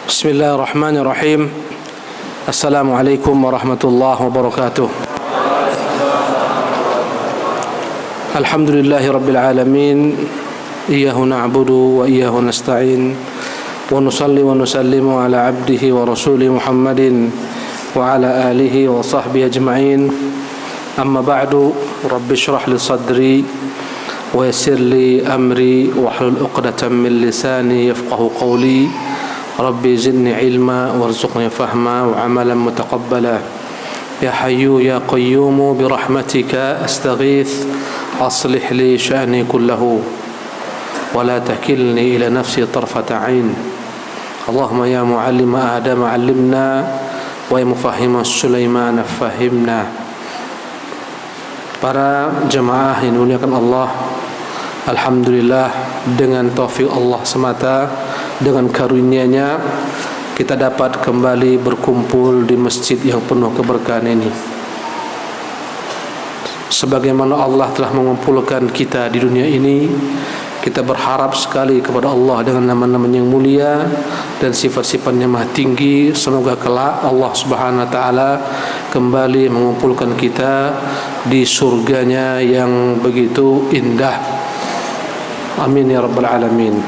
Bismillahirrahmanirrahim. Assalamualaikum warahmatullahi wabarakatuh. Alhamdulillahi rabbil alamin. Iyyahu na'budu wa iyyahu nasta'in. Wa nusalli wa nusallimu ala abdihi wa rasulih Muhammadin wa ala alihi wa sahbihi ajma'in. Amma ba'du. Rabbi shrah li sadri wa yassir li amri wahlul 'uqdatam min lisani yafqahu qawli. Rabbi zidni ilma warzuqni fahma wa amalan mutaqabbala. Ya hayyu ya qayyumu birahmatika astaghith aslih li sya'ni kullahu wa la takilni ila nafsi tarfata 'ain. Allahumma ya muallima Adam 'allimna wa ya mufahhima Sulaiman fahimna. Para jemaah yang dimuliakan Allah, alhamdulillah dengan taufik Allah semata, dengan karunia-Nya kita dapat kembali berkumpul di masjid yang penuh keberkahan ini. Sebagaimana Allah telah mengumpulkan kita di dunia ini, kita berharap sekali kepada Allah dengan nama-nama yang mulia dan sifat-sifatnya maha tinggi. Semoga kelak Allah Subhanahu wa taala kembali mengumpulkan kita di surganya yang begitu indah. Amin ya rabbal alamin.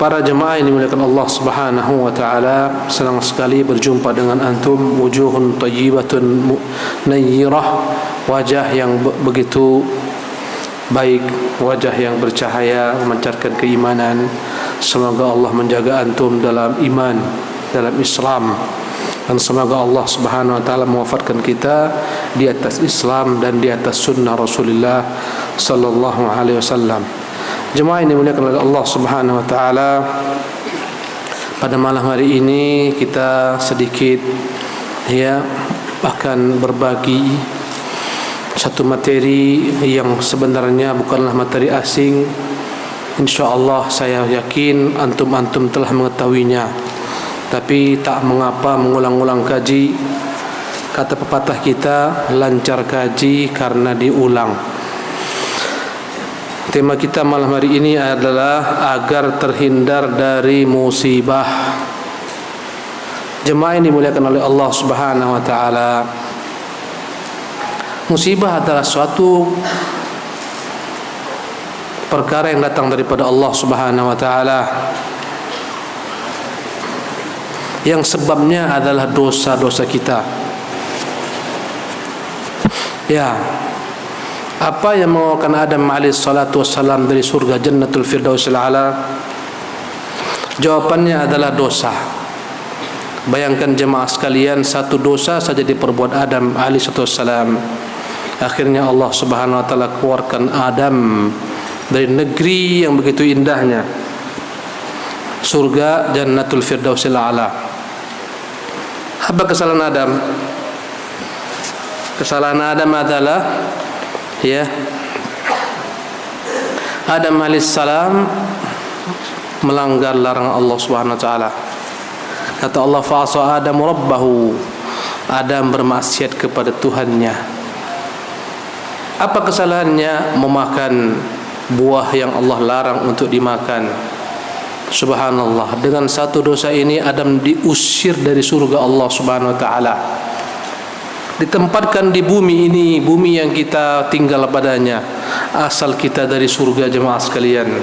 Para jemaah yang dimuliakan Allah Subhanahu wa taala, senang sekali berjumpa dengan antum. Wujuhun thayyibatun nayyirah, wajah yang begitu baik, wajah yang bercahaya memancarkan keimanan. Semoga Allah menjaga antum dalam iman, dalam Islam, dan semoga Allah Subhanahu wa taala mewafatkan kita di atas Islam dan di atas sunnah Rasulullah sallallahu alaihi wasallam. Jemaah ini dimuliakan oleh Allah Subhanahu wa taala, pada malam hari ini kita sedikit akan berbagi satu materi yang sebenarnya bukanlah materi asing. InsyaAllah saya yakin antum-antum telah mengetahuinya, tapi tak mengapa mengulang-ulang kaji. Kata pepatah kita, lancar kaji karena diulang. Tema kita malam hari ini adalah agar terhindar dari musibah. Jemaah yang dimuliakan oleh Allah Subhanahu wa taala, musibah adalah suatu perkara yang datang daripada Allah Subhanahu wa taala, yang sebabnya adalah dosa-dosa kita. Apa yang mengeluarkan Adam alaihi salatu wassalam dari surga Jannatul Firdausil A'la? Jawabannya adalah dosa. Bayangkan jemaah sekalian, satu dosa saja diperbuat Adam alaihi salatu wassalam. Akhirnya Allah Subhanahu wa taala keluarkan Adam dari negeri yang begitu indahnya, surga Jannatul Firdausil A'la. Apa kesalahan Adam? Kesalahan Adam adalah Adam alaihissalam melanggar larangan Allah Subhanahu wa taala. Kata Allah, fa'asa Adam rabbahu, Adam bermaksiat kepada Tuhannya. Apa kesalahannya? Memakan buah yang Allah larang untuk dimakan. Subhanallah, dengan satu dosa ini Adam diusir dari surga Allah Subhanahu wa taala, ditempatkan di bumi ini, bumi yang kita tinggal padanya. Asal kita dari surga, jemaah sekalian.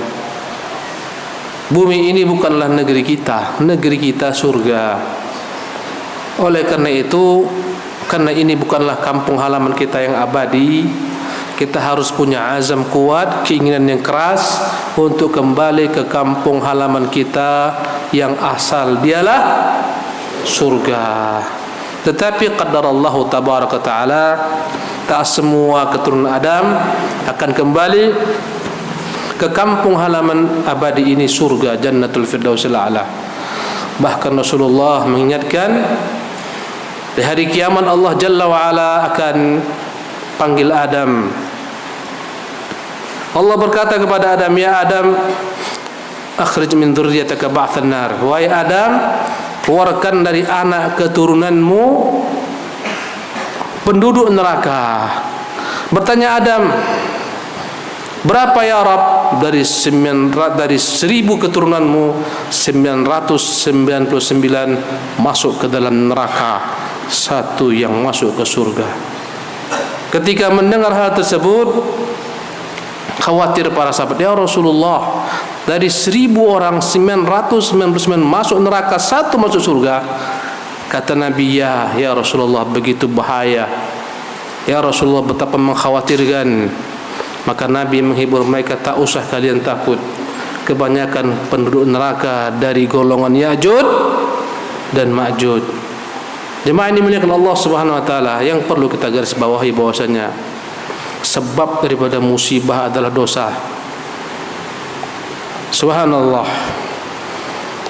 Bumi ini bukanlah negeri kita, negeri kita surga. Oleh karena itu, karena ini bukanlah kampung halaman kita yang abadi, kita harus punya azam kuat, keinginan yang keras untuk kembali ke kampung halaman kita yang asal, dialah surga. Tetapi qadarallahu tabaraka ta'ala, tak semua keturunan Adam akan kembali ke kampung halaman abadi ini, surga Jannatul Firdausil A'la. Bahkan Rasulullah mengingatkan, di hari kiamat Allah Jalla wa'ala akan panggil Adam. Allah berkata kepada Adam, ya Adam, akhrij min dzurriyyatika ba'than nar. Wahai Adam, keluarkan dari anak keturunanmu penduduk neraka. Bertanya Adam, Berapa ya Rab? Dari 1000 keturunanmu 999 masuk ke dalam neraka, satu yang masuk ke surga. Ketika mendengar hal tersebut, khawatir para sahabat, ya Rasulullah, dari 1000 orang 999 masuk neraka, satu masuk surga. Kata Nabi, ya Rasulullah, begitu bahaya. Ya Rasulullah, betapa mengkhawatirkan. Maka Nabi menghibur mereka, tak usah kalian takut. Kebanyakan penduduk neraka dari golongan Ya'juj dan Ma'juj. Jemaah ini muliakan Allah Subhanahu wa taala, yang perlu kita garis bawahi bahwasanya sebab daripada musibah adalah dosa. Subhanallah.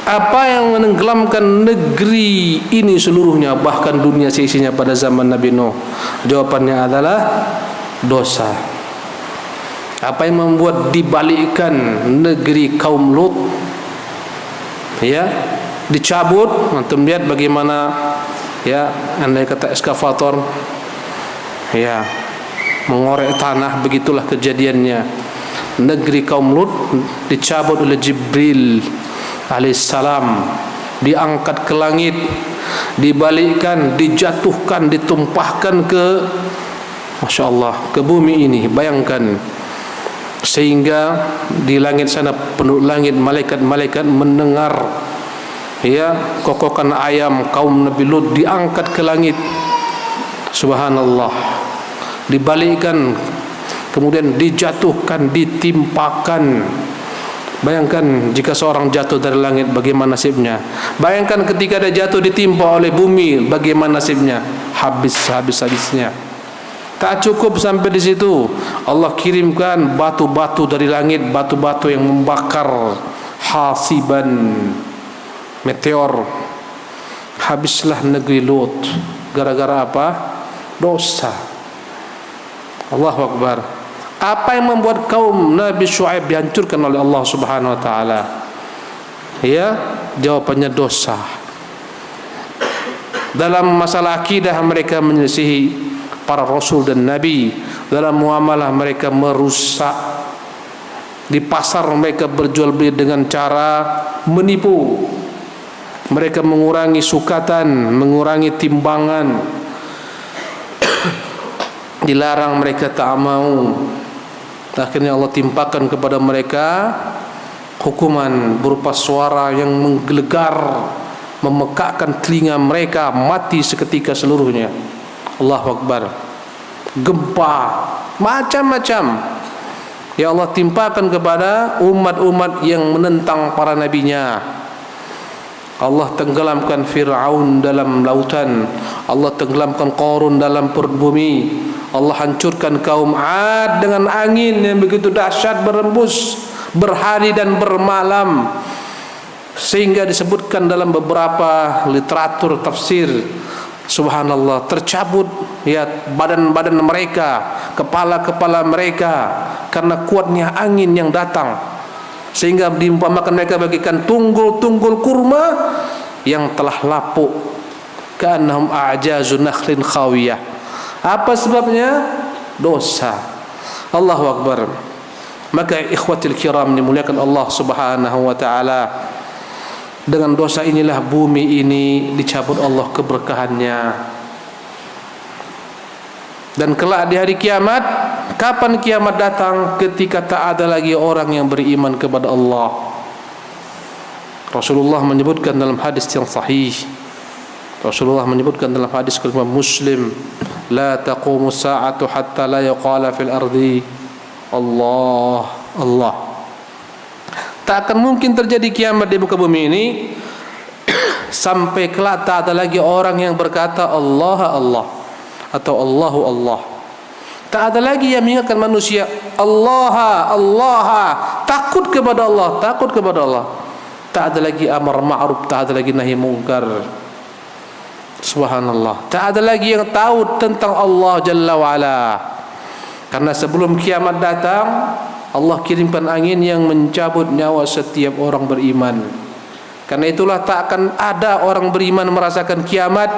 Apa yang menenggelamkan negeri ini seluruhnya, bahkan dunia seisinya pada zaman Nabi Nuh? Jawabannya adalah dosa. Apa yang membuat dibalikkan negeri kaum Lut, ya, dicabut? Antum lihat bagaimana, ya, andai kata eskavator, ya, mengorek tanah, begitulah kejadiannya. Negeri kaum Lut dicabut oleh Jibril alaihissalam, diangkat ke langit, dibalikkan, dijatuhkan, ditumpahkan ke, Masya Allah, ke bumi ini. Bayangkan, sehingga di langit sana, penduduk langit, malaikat-malaikat mendengar, ya, kokokan ayam kaum Nabi Lut diangkat ke langit. Subhanallah. Dibalikkan, kemudian dijatuhkan, ditimpakan. Bayangkan jika seorang jatuh dari langit, bagaimana nasibnya? Bayangkan ketika dia jatuh ditimpa oleh bumi, bagaimana nasibnya? Habis-habisnya. Tak cukup sampai di situ, Allah kirimkan batu-batu dari langit, batu-batu yang membakar, hasiban, meteor. Habislah negeri Lut. Gara-gara apa? Dosa. Allahu Akbar. Apa yang membuat kaum Nabi Syuaib dihancurkan oleh Allah Subhanahu wa taala? Ya, jawabannya dosa. Dalam masalah akidah mereka menyelisihi para rasul dan nabi. Dalam muamalah mereka merusak. Di pasar mereka berjual beli dengan cara menipu. Mereka mengurangi sukatan, mengurangi timbangan. Dilarang, mereka tak mau. Akhirnya Allah timpakan kepada mereka hukuman berupa suara yang menggelegar, memekakkan telinga mereka, mati seketika seluruhnya. Allahu Akbar. Gempa, macam-macam, ya Allah timpakan kepada umat-umat yang menentang para nabinya. Allah tenggelamkan Fir'aun dalam lautan. Allah tenggelamkan Qarun dalam perut bumi. Allah hancurkan kaum Ad dengan angin yang begitu dahsyat, berembus berhari dan bermalam, sehingga disebutkan dalam beberapa literatur tafsir, subhanallah, tercabut, ya, badan-badan mereka, kepala-kepala mereka, karena kuatnya angin yang datang, sehingga diumpamakan mereka bagikan tunggul-tunggul kurma yang telah lapuk, ka'annahum a'jazu nakhlin khawiyah. Apa sebabnya? Dosa. Allahu Akbar. Maka ikhwatil kiram, dimuliakan Allah Subhanahu wa taala, dengan dosa inilah bumi ini dicabut Allah keberkahannya. Dan kelak di hari kiamat, kapan kiamat datang? Ketika tak ada lagi orang yang beriman kepada Allah. Rasulullah menyebutkan dalam hadis yang sahih, Rasulullah menyebutkan dalam hadis riwayat Muslim, la taqumu sa'atu hatta la yuqala fil ardi Allah Allah. Tak akan mungkin terjadi kiamat di muka bumi ini sampai kelak tak ada lagi orang yang berkata Allah Allah atau Allahu Allah. Tak ada lagi yang mengingatkan manusia Allah Allah, takut kepada Allah, takut kepada Allah. Tak ada lagi amar ma'ruf, tak ada lagi nahi mungkar. Subhanallah. Tak ada lagi yang tahu tentang Allah Jalla wa'ala. Karena sebelum kiamat datang, Allah kirimkan angin yang mencabut nyawa setiap orang beriman. Karena itulah tak akan ada orang beriman merasakan kiamat.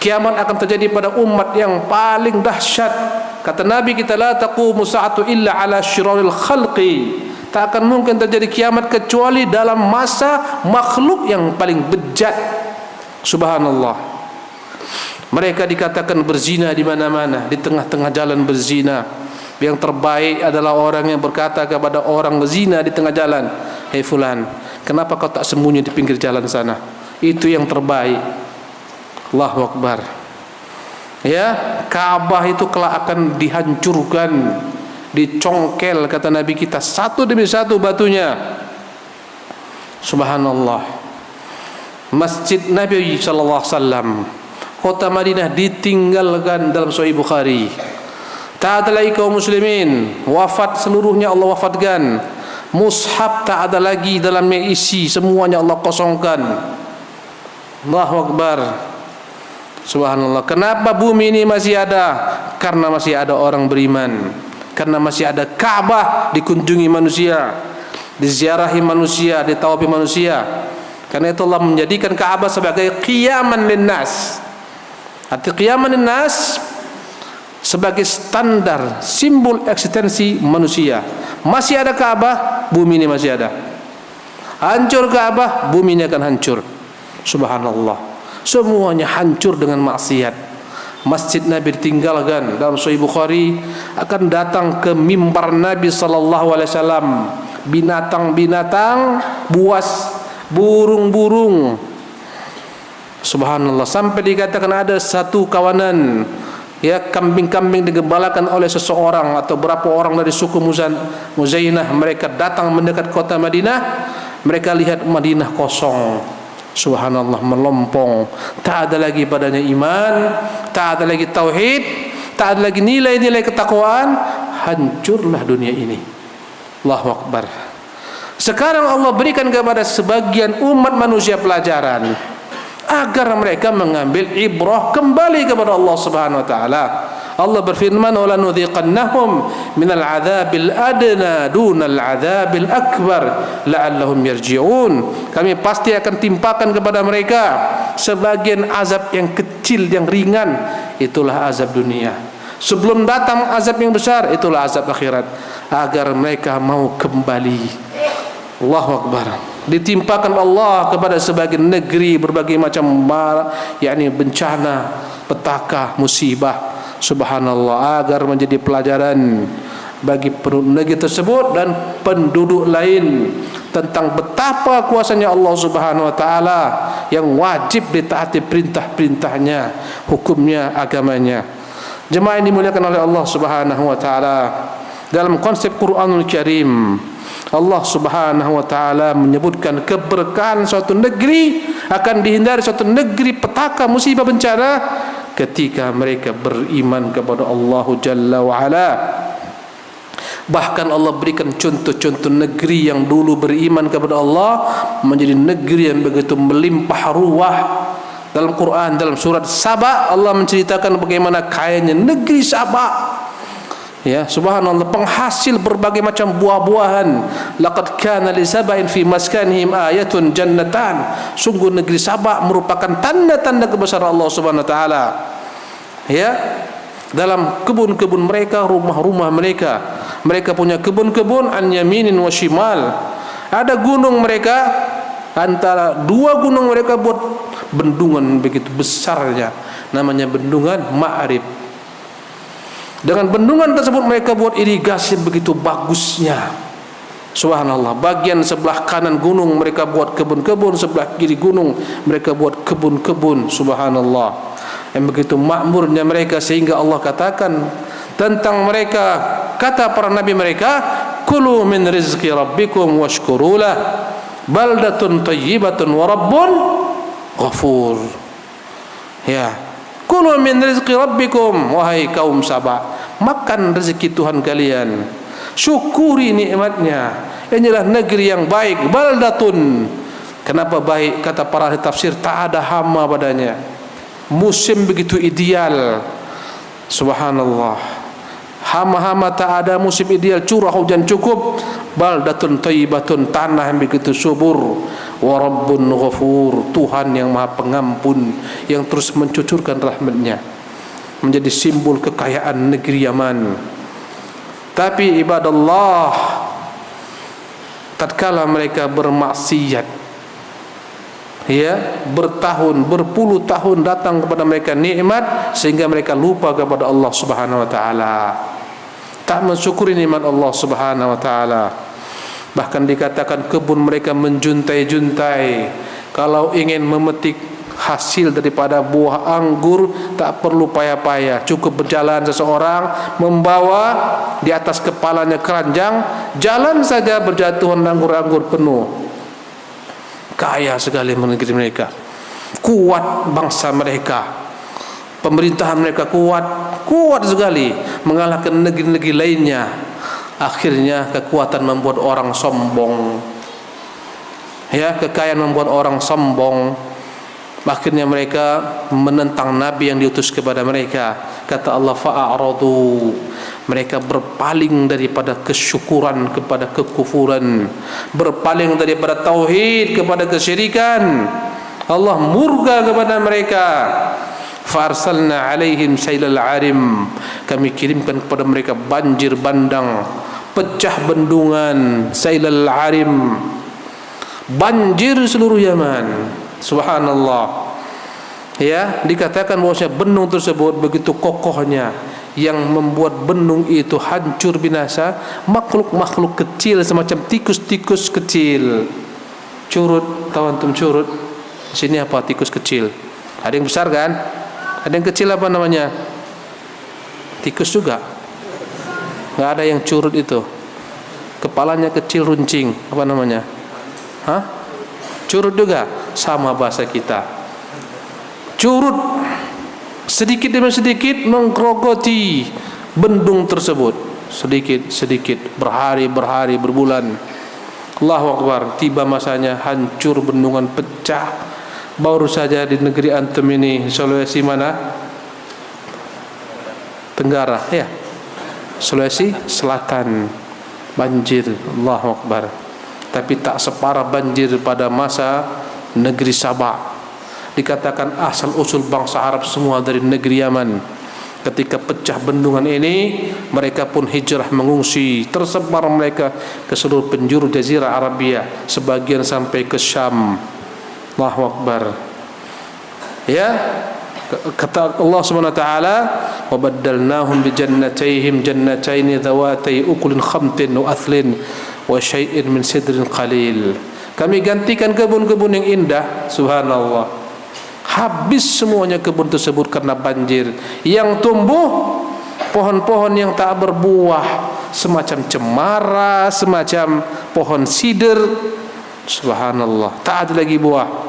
Kiamat akan terjadi pada umat yang paling dahsyat, Kata Nabi kita, la taqumu sa'atu illa ala syiraril khalqi. Tak akan mungkin terjadi kiamat kecuali dalam masa makhluk yang paling bejat. Subhanallah. Mereka dikatakan berzina di mana-mana, di tengah-tengah jalan berzina. Yang terbaik adalah orang yang berkata kepada orang berzina di tengah jalan, "Hei fulan, kenapa kau tak sembunyi di pinggir jalan sana?" Itu yang terbaik. Allahu Akbar. Ya, Ka'bah itu kelak akan dihancurkan, dicongkel kata Nabi kita satu demi satu batunya. Subhanallah. Masjid Nabi sallallahu alaihi wasallam, kota Madinah ditinggalkan dalam Sahih Bukhari. Tak ada lagi kaum muslimin, wafat seluruhnya Allah wafatkan. Mushaf tak ada lagi dalamnya isi, semuanya Allah kosongkan. Allahu Akbar. Subhanallah. Kenapa bumi ini masih ada? Karena masih ada orang beriman. Karena masih ada Ka'bah dikunjungi manusia, diziarahi manusia, ditawafi manusia. Karena itu Allah menjadikan Ka'bah sebagai qiyaman linnas. Arti qiyaman linnas sebagai standar, simbol eksistensi manusia. Masih ada Ka'bah, bumi ini masih ada. Hancur Ka'bah, bumi ini akan hancur. Subhanallah. Semuanya hancur dengan maksiat. Masjid Nabi ditinggalkan. Dalam Sahih Bukhari akan datang ke mimbar Nabi sallallahu alaihi wasallam binatang-binatang buas, burung-burung. Subhanallah. Sampai dikatakan ada satu kawanan, ya, kambing-kambing digembalakan oleh seseorang atau berapa orang dari suku Muzainah. Mereka datang mendekat kota Madinah. Mereka lihat Madinah kosong. Subhanallah, melompong. Tak ada lagi padanya iman, tak ada lagi tauhid, tak ada lagi nilai-nilai ketakwaan. Hancurlah dunia ini. Allahu Akbar. Sekarang Allah berikan kepada sebagian umat manusia pelajaran agar mereka mengambil ibrah kembali kepada Allah Subhanahu wa taala. Allah berfirman, "Wa lanudhiqannahum minal 'adzabil adna dunal 'adzabil akbar la'allahum yarji'un." Kami pasti akan timpakan kepada mereka sebagian azab yang kecil, yang ringan. Itulah azab dunia. Sebelum datang azab yang besar, itulah azab akhirat, agar mereka mau kembali. Allahu Akbar. Ditimpakan Allah kepada sebagian negeri berbagai macam bencana, petaka, musibah. Subhanallah, agar menjadi pelajaran bagi penduduk negeri tersebut dan penduduk lain tentang betapa kuasanya Allah Subhanahu wa taala yang wajib ditaati perintah-perintahnya, hukumnya, agamanya. Jemaah yang dimuliakan oleh Allah Subhanahu wa taala, dalam konsep Quranul Karim, Allah Subhanahu wa taala menyebutkan keberkahan suatu negeri akan dihindari suatu negeri petaka, musibah, bencana ketika mereka beriman kepada Allah Jalla wa Ala. Bahkan Allah berikan contoh-contoh negeri yang dulu beriman kepada Allah menjadi negeri yang begitu melimpah ruah. Dalam Quran, dalam surat Saba, Allah menceritakan bagaimana kayanya negeri Saba. Ya, subhanallah, penghasil berbagai macam buah-buahan. Laqad kana li sab'in fi maskanihim ayatun jannatan. Sungguh negeri Sabak merupakan tanda-tanda kebesaran Allah Subhanahu wa taala. Ya, dalam kebun-kebun mereka, rumah-rumah mereka, mereka punya kebun-kebun an yaminin wa shimal. Ada gunung mereka, antara dua gunung mereka buat bendungan begitu besarnya, namanya bendungan Ma'rib. Dengan bendungan tersebut mereka buat irigasi begitu bagusnya. Subhanallah. Bagian sebelah kanan gunung mereka buat kebun-kebun, sebelah kiri gunung mereka buat kebun-kebun. Subhanallah. Yang begitu makmurnya mereka, sehingga Allah katakan tentang mereka, kata para nabi mereka, "Kulu min rizqi rabbikum washkurulah baldatun thayyibatun wa rabbun ghafur." Ya, kulu min rizqi rabbikum, wahai kaum Saba, makan rezeki Tuhan kalian, syukuri nikmatnya. Inilah negeri yang baik, baldatun. Kenapa baik? Kata para ahli tafsir, tak ada hama padanya, musim begitu ideal. Subhanallah, hama-hama tak ada, musim ideal, curah hujan cukup. Baldatun thayyibatun, tanah yang begitu subur. Wa rabbun ghafur, Tuhan yang maha pengampun, yang terus mencucurkan rahmatnya. menjadi simbol kekayaan negeri Yaman. Tapi ibadallah, tatkala mereka bermaksiat, ya, bertahun, berpuluh tahun datang kepada mereka nikmat sehingga mereka lupa kepada Allah Subhanahu wa taala. Tak mensyukuri nikmat Allah Subhanahu wa taala. Bahkan dikatakan kebun mereka menjuntai-juntai. Kalau ingin memetik hasil daripada buah anggur tak perlu payah-payah, cukup berjalan seseorang membawa di atas kepalanya keranjang, jalan saja berjatuhan anggur-anggur penuh. Kaya sekali negeri mereka, kuat bangsa mereka, pemerintahan mereka kuat sekali mengalahkan negeri-negeri lainnya. Akhirnya kekuatan membuat orang sombong, ya, kekayaan membuat orang sombong. Akhirnya mereka menentang Nabi yang diutus kepada mereka. Kata Allah, fa'aradu, mereka berpaling daripada kesyukuran kepada kekufuran, berpaling daripada tauhid kepada kesyirikan. Allah murka kepada mereka. Farsalna alaihim sailal arim, kami kirimkan kepada mereka banjir bandang, pecah bendungan, sailal arim, banjir seluruh Yaman. Subhanallah. Ya, dikatakan bahwasanya bendung tersebut begitu kokohnya yang membuat bendung itu hancur binasa makhluk-makhluk kecil semacam tikus-tikus kecil. Curut, tahu antum curut? Sini apa tikus kecil? Ada yang besar kan? Ada yang kecil apa namanya? Tikus juga. Enggak ada yang curut itu. Kepalanya kecil runcing, apa namanya? Hah? Curut juga, sama bahasa kita. Curut sedikit demi sedikit menggerogoti bendung tersebut, sedikit-sedikit, berhari-berhari, berbulan. Allahu Akbar, tiba masanya hancur bendungan, pecah. Baru saja di negeri antum ini, Sulawesi mana? Tenggara, ya. Sulawesi Selatan, banjir. Allahu Akbar. Tapi tak separah banjir pada masa negeri Sabah. Dikatakan asal usul bangsa Arab semua dari negeri Yaman. Ketika pecah bendungan ini, mereka pun hijrah mengungsi, tersebar mereka ke seluruh penjuru Jazirah Arabia, sebagian sampai ke Syam. Allahu Akbar. Ya, kata Allah Subhanahu wa taala, wa baddalnahum bi jannatayhim jannatayn dhawatay ukulin khamtin wa athlin wa syai'in min sidrin qalil. Kami gantikan kebun-kebun yang indah, subhanallah. Habis semuanya kebun tersebut karena banjir. Yang tumbuh pohon-pohon yang tak berbuah, semacam cemara, semacam pohon sider. Subhanallah, tak ada lagi buah.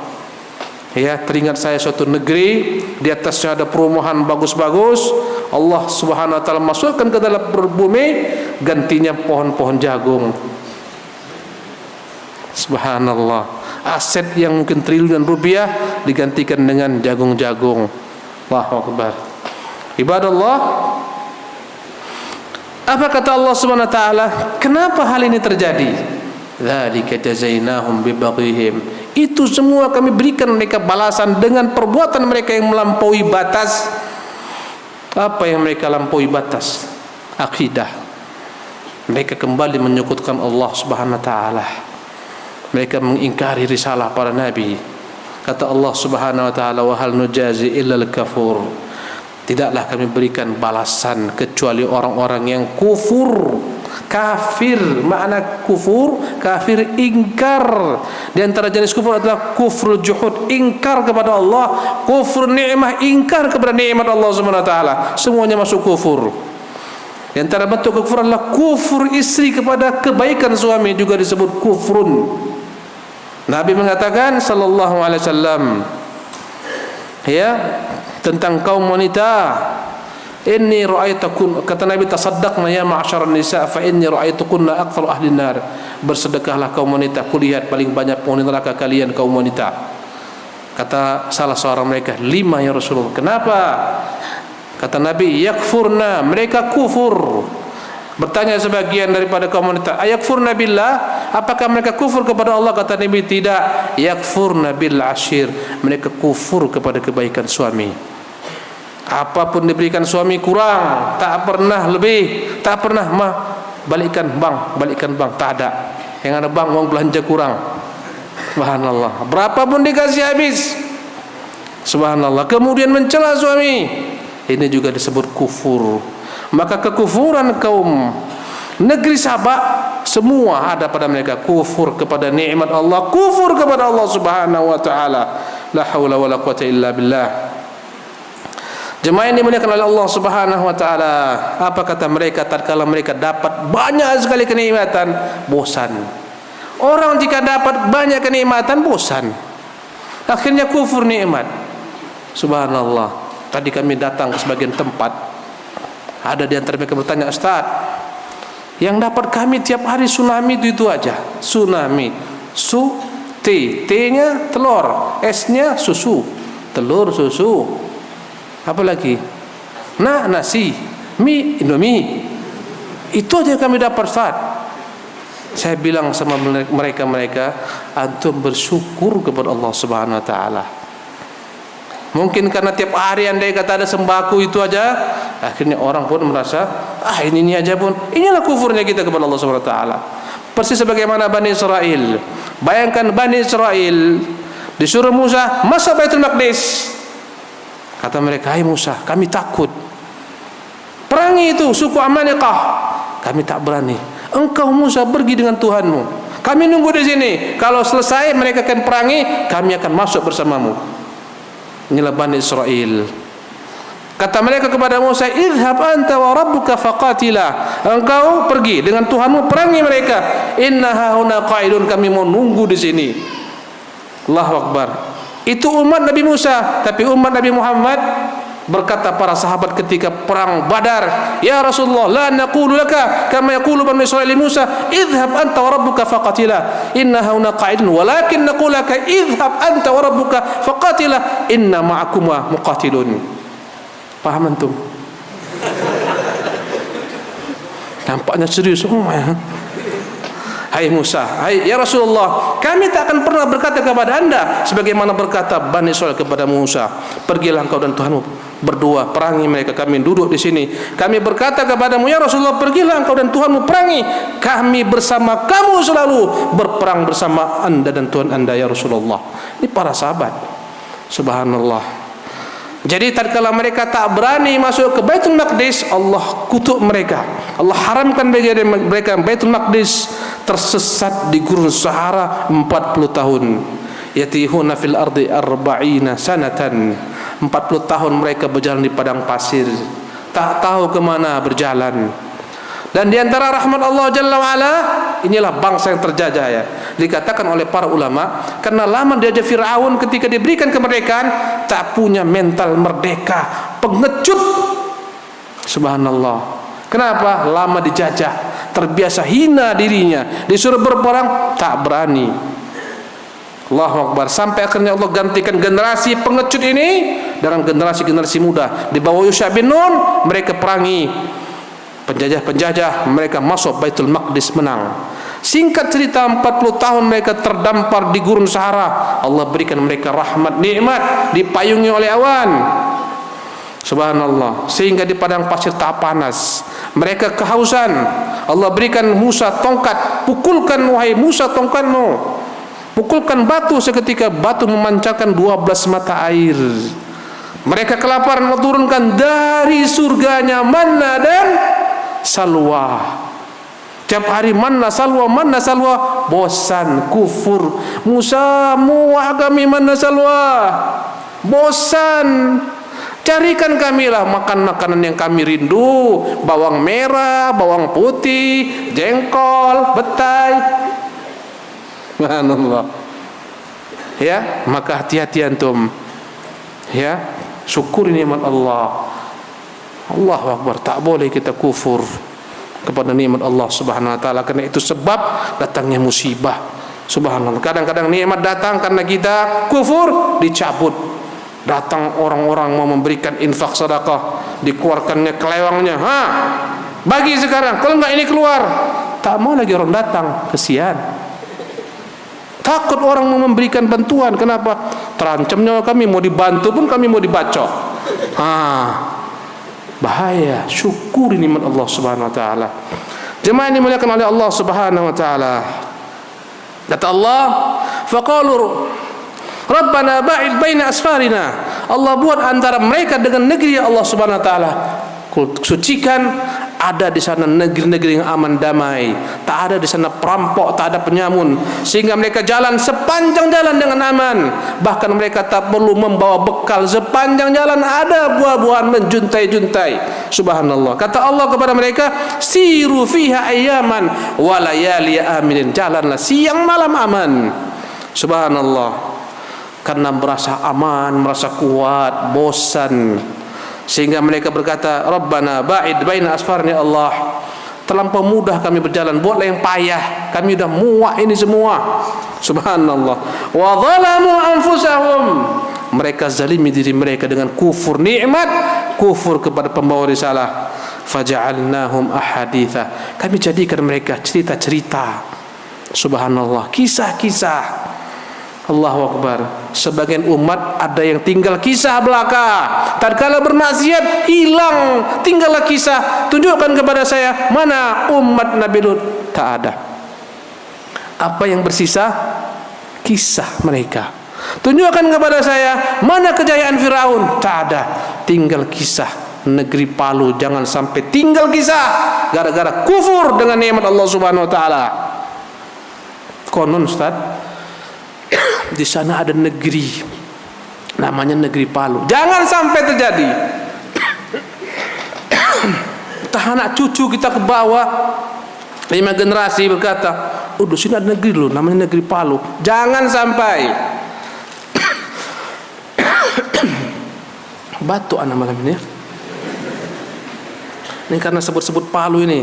Ya, teringat saya suatu negeri, di atasnya ada perumahan bagus-bagus. Allah Subhanahu wa taala masukkan ke dalam bumi, gantinya pohon-pohon jagung. Subhanallah, aset yang mungkin triliunan rupiah digantikan dengan jagung-jagung. Allahu Akbar. Ibadallah, apa kata Allah Subhanahu wa taala? Kenapa hal ini terjadi? Dzalika jazainahum bibaghihim. Itu semua kami berikan mereka balasan dengan perbuatan mereka yang melampaui batas. Apa yang mereka lampaui batas? Akidah. Mereka kembali menyekutukan Allah Subhanahu wa taala. Mereka mengingkari risalah para nabi. Kata Allah Subhanahu wa taala, wa hal nujazi illa al-kafur. Tidaklah kami berikan balasan kecuali orang-orang yang kufur. Kafir, makna kufur, kafir ingkar. Di antara jenis kufur adalah kufrul juhud, ingkar kepada Allah, kufur nikmah, ingkar kepada nikmat Allah Subhanahu wa taala. Semuanya masuk kufur. Di antara bentuk kekufuran adalah kufur istri kepada kebaikan suami, juga disebut kufrun. Nabi mengatakan sallallahu alaihi wasallam, ya, tentang kaum wanita, inni ra'aitukum, kata Nabi, tasaddaqna ya ma'syaran nisa fa inni ra'aitukunna aktsaru ahli nar. Bersedekahlah kaum wanita, kulihat paling banyak penghuni neraka kalian kaum wanita. Kata salah seorang mereka, 5 ya Rasulullah. Kenapa? Kata Nabi, yakfurna, mereka kufur. Bertanya sebagian daripada kaum wanita, ayakfurna billah, apakah mereka kufur kepada Allah? Kata Nabi, tidak. Yakfurna bil ashir, mereka kufur kepada kebaikan suami. Apapun diberikan suami kurang, tak pernah lebih, tak pernah balikkan bang, tak ada. Yang ada bang uang belanja kurang. Subhanallah. Berapapun dikasih habis. Subhanallah. Kemudian mencela suami. Ini juga disebut kufur. Maka kekufuran kaum negeri Sabak semua ada pada mereka, kufur kepada nikmat Allah, kufur kepada Allah Subhanahu wa taala. La haula wala quwata illa billah. Jemaah yang dimuliakan oleh Allah Subhanahu wa taala, apa kata mereka tatkala mereka dapat banyak sekali kenikmatan? Bosan. Orang jika dapat banyak kenikmatan bosan. Akhirnya kufur nikmat. Subhanallah. Tadi kami datang ke sebagian tempat. Ada di antara mereka bertanya, "Ustaz, yang dapat kami tiap hari tsunami itu aja. Tsunami. T-nya telur, S-nya susu. Telur, susu. Apa lagi? Nasi, mie, Indomie. Itu aja yang kami dapat, Ustaz." Saya bilang sama mereka, antum bersyukur kepada Allah Subhanahu wa taala. Mungkin karena tiap hari andai kata ada sembako itu aja, akhirnya orang pun merasa, ini aja pun. Inilah kufurnya kita kepada Allah Subhanahu wa taala. Persis sebagaimana Bani Israel. Bayangkan Bani Israel disuruh Musa masuk Baitul Maqdis. Kata mereka, "Hai Musa, kami takut. Perangi itu suku Amalikah." Kami tak berani. "Engkau Musa pergi dengan Tuhanmu. Kami nunggu di sini. Kalau selesai mereka akan perangi, kami akan masuk bersamamu." Inilah Bani Israel. Kata mereka kepada Musa, "Idhhab anta wa rabbuka faqatila." Engkau pergi dengan Tuhanmu perangi mereka. "Inna hauna qa'idun." Kami mau nunggu di sini. Allahu Akbar. Itu umat Nabi Musa, tapi umat Nabi Muhammad berkata para sahabat ketika perang Badar, "Ya Rasulullah, la naqulu laka kama yaqulu Bani Israil li Musa, idhhab anta wa rabbuka faqatila inna hauna qa'idun, walakin naqulu laka idhhab anta wa rabbuka faqatila inna ma'akuma muqatilun." Paham antum? Nampaknya serius semua ya. "Hai Musa, ya Rasulullah, kami tak akan pernah berkata kepada anda sebagaimana berkata Bani Israil kepada Musa. Pergilah engkau dan Tuhanmu berdua, perangi mereka. Kami duduk di sini. Kami berkata kepadamu, ya Rasulullah, pergilah engkau dan Tuhanmu perangi. Kami bersama kamu selalu berperang bersama anda dan Tuhan anda, ya Rasulullah." Ini para sahabat. Subhanallah. Jadi tatkala mereka tak berani masuk ke Baitul Maqdis, Allah kutuk mereka. Allah haramkan bagi mereka Baitul Maqdis, tersesat di gurun Sahara 40 tahun. Yatihuna fil ardi 40 sanatan. 40 tahun mereka berjalan di padang pasir, tak tahu kemana berjalan. Dan di antara rahmat Allah Jalla wa'ala, inilah bangsa yang terjajah ya. Dikatakan oleh para ulama, karena lama dijajah Fir'aun, ketika diberikan kemerdekaan tak punya mental merdeka, pengecut. Subhanallah. Kenapa? Lama dijajah, terbiasa hina dirinya, disuruh berperang tak berani. Allahu Akbar. Sampai akhirnya Allah gantikan generasi pengecut ini dengan generasi muda. Di bawah Yusha bin Nun mereka perangi penjajah, mereka masuk Baitul Maqdis, menang. Singkat cerita, 40 tahun mereka terdampar di gurun Sahara. Allah berikan mereka rahmat, nikmat, dipayungi oleh awan. Subhanallah. Sehingga di padang pasir tak panas. Mereka kehausan. Allah berikan Musa tongkat. Pukulkan wahai Musa tongkatmu. Pukulkan batu, seketika batu memancarkan 12 mata air. Mereka kelaparan, Allah turunkan dari surganya manna dan salwa. Tiap hari manna salwa, bosan, kufur. Musa, mu agami manna salwa, bosan. Carikan kamilah makan makanan yang kami rindu, bawang merah, bawang putih, jengkol, betai. Subhanallah. Ya, maka hati-hati antum. Ya, syukuri nikmat Allah. Allahu Akbar. Tak boleh kita kufur kepada nikmat Allah Subhanahu wa taala, karena itu sebab datangnya musibah. Subhanallah. Kadang-kadang nikmat datang karena kita kufur, dicabut. Datang orang-orang mau memberikan infak sedekah, dikeluarkannya kelewangnya. Bagi sekarang, kalau enggak ini keluar. Tak mau lagi orang datang, kesian. Takut orang mau memberikan bantuan. Kenapa? Terancam nyawa kami, mau dibantu pun kami mau dibacok. Bahaya. Syukuri nikmat Allah Subhanahu wa taala. Jemaah yang dimuliakan oleh Allah Subhanahu wa taala. Kata Allah, faqalu Rabbana ba'id baina asfarina. Allah buat antara mereka dengan negeri Allah Subhanahu wa taala. Sucikan, ada di sana negeri-negeri yang aman damai, tak ada di sana perampok, tak ada penyamun, sehingga mereka jalan sepanjang jalan dengan aman. Bahkan mereka tak perlu membawa bekal, sepanjang jalan ada buah-buahan menjuntai-juntai. Subhanallah. Kata Allah kepada mereka, siru fiha ayyaman wa layali aminin. Jalanlah siang malam aman. Subhanallah. Karena merasa aman, merasa kuat, bosan, sehingga mereka berkata, Rabbana ba'id baina asfarni. Allah, terlampau mudah kami berjalan, buatlah yang payah, kami sudah muak ini semua. Subhanallah. Wa zalamu anfusahum. Mereka zalimi diri mereka dengan kufur nikmat, kufur kepada pembawa risalah. Faja'alnahum ahaditha. Kami jadikan mereka cerita-cerita. Subhanallah, kisah-kisah. Allahu Akbar. Sebagian umat ada yang tinggal kisah belaka. Tatkala bermaksiat hilang, tinggallah kisah. Tunjukkan kepada saya mana umat Nabi Lut. Tak ada. Apa yang bersisa? Kisah mereka. Tunjukkan kepada saya mana kejayaan Firaun. Tak ada. Tinggal kisah. Negeri Palu jangan sampai tinggal kisah gara-gara kufur dengan nikmat Allah Subhanahu wa taala. Konon Ustaz, di sana ada negeri namanya negeri Palu. Jangan sampai terjadi. Entah anak cucu kita ke bawah 5 generasi berkata, di sini ada negeri loh namanya negeri Palu. Jangan sampai. Batuk anak malam ini. Ini karena sebut-sebut Palu ini.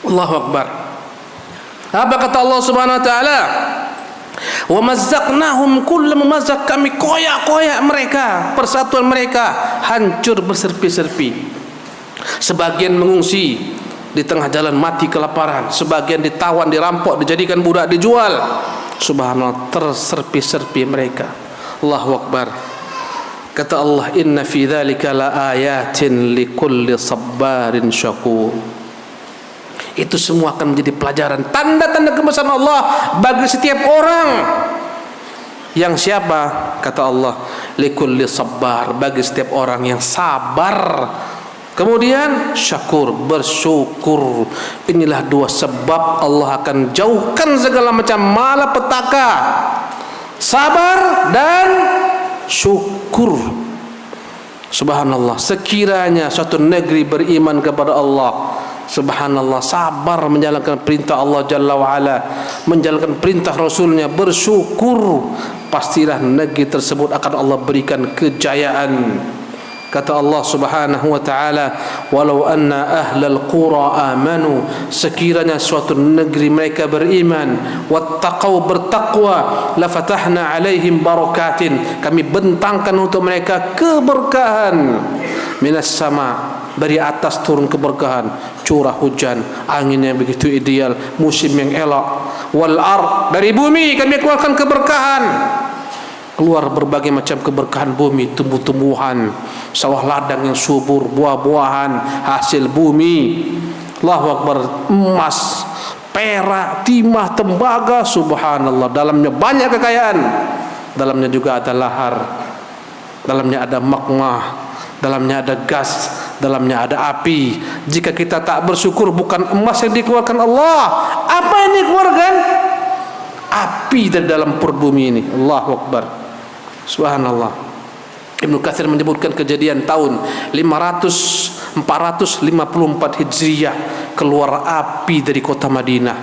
Allahu Akbar. Apa kata Allah Subhanahu wa taala? Wa mazzaqnahum kull mumazzaq. Kami koyak-koyak mereka, persatuan mereka hancur berserpi-serpi. Sebagian mengungsi di tengah jalan mati kelaparan, sebagian ditawan, dirampok, dijadikan budak, dijual. Subhanallah, terserpi-serpi mereka. Allahu Akbar. Kata Allah, inna fi dzalika laayatin likulli sabbarin syakur. Itu semua akan menjadi pelajaran, tanda-tanda kebesaran Allah bagi setiap orang. Yang siapa? Kata Allah, likulli sabbar, bagi setiap orang yang sabar. Kemudian syakur, bersyukur. Inilah dua sebab Allah akan jauhkan segala macam malapetaka. Sabar dan syukur. Subhanallah. Sekiranya suatu negeri beriman kepada Allah, subhanallah, sabar menjalankan perintah Allah Jalla wa'ala, menjalankan perintah Rasulnya, bersyukur, pastilah negeri tersebut akan Allah berikan kejayaan. Kata Allah Subhanahu wa taala, walau anna ahlal qura amanu, sekiranya suatu negeri mereka beriman, wattaqau, bertakwa, lafatahna alaihim barakatin, kami bentangkan untuk mereka keberkahan, minas sama, dari atas turun keberkahan, curah hujan, angin yang begitu ideal, musim yang elok, wal ard, dari bumi kami keluarkan keberkahan, keluar berbagai macam keberkahan bumi, tumbuh-tumbuhan, sawah ladang yang subur, buah-buahan, hasil bumi. Allahu Akbar. Emas, perak, timah, tembaga, subhanallah, dalamnya banyak kekayaan. Dalamnya juga ada lahar, dalamnya ada magma, dalamnya ada gas, dalamnya ada api. Jika kita tak bersyukur, bukan emas yang dikeluarkan Allah, apa yang dikeluarkan? Api dari dalam perut bumi ini. Allahu Akbar. Subhanallah. Ibnu Katsir menyebutkan kejadian tahun 454 Hijriah, keluar api dari kota Madinah.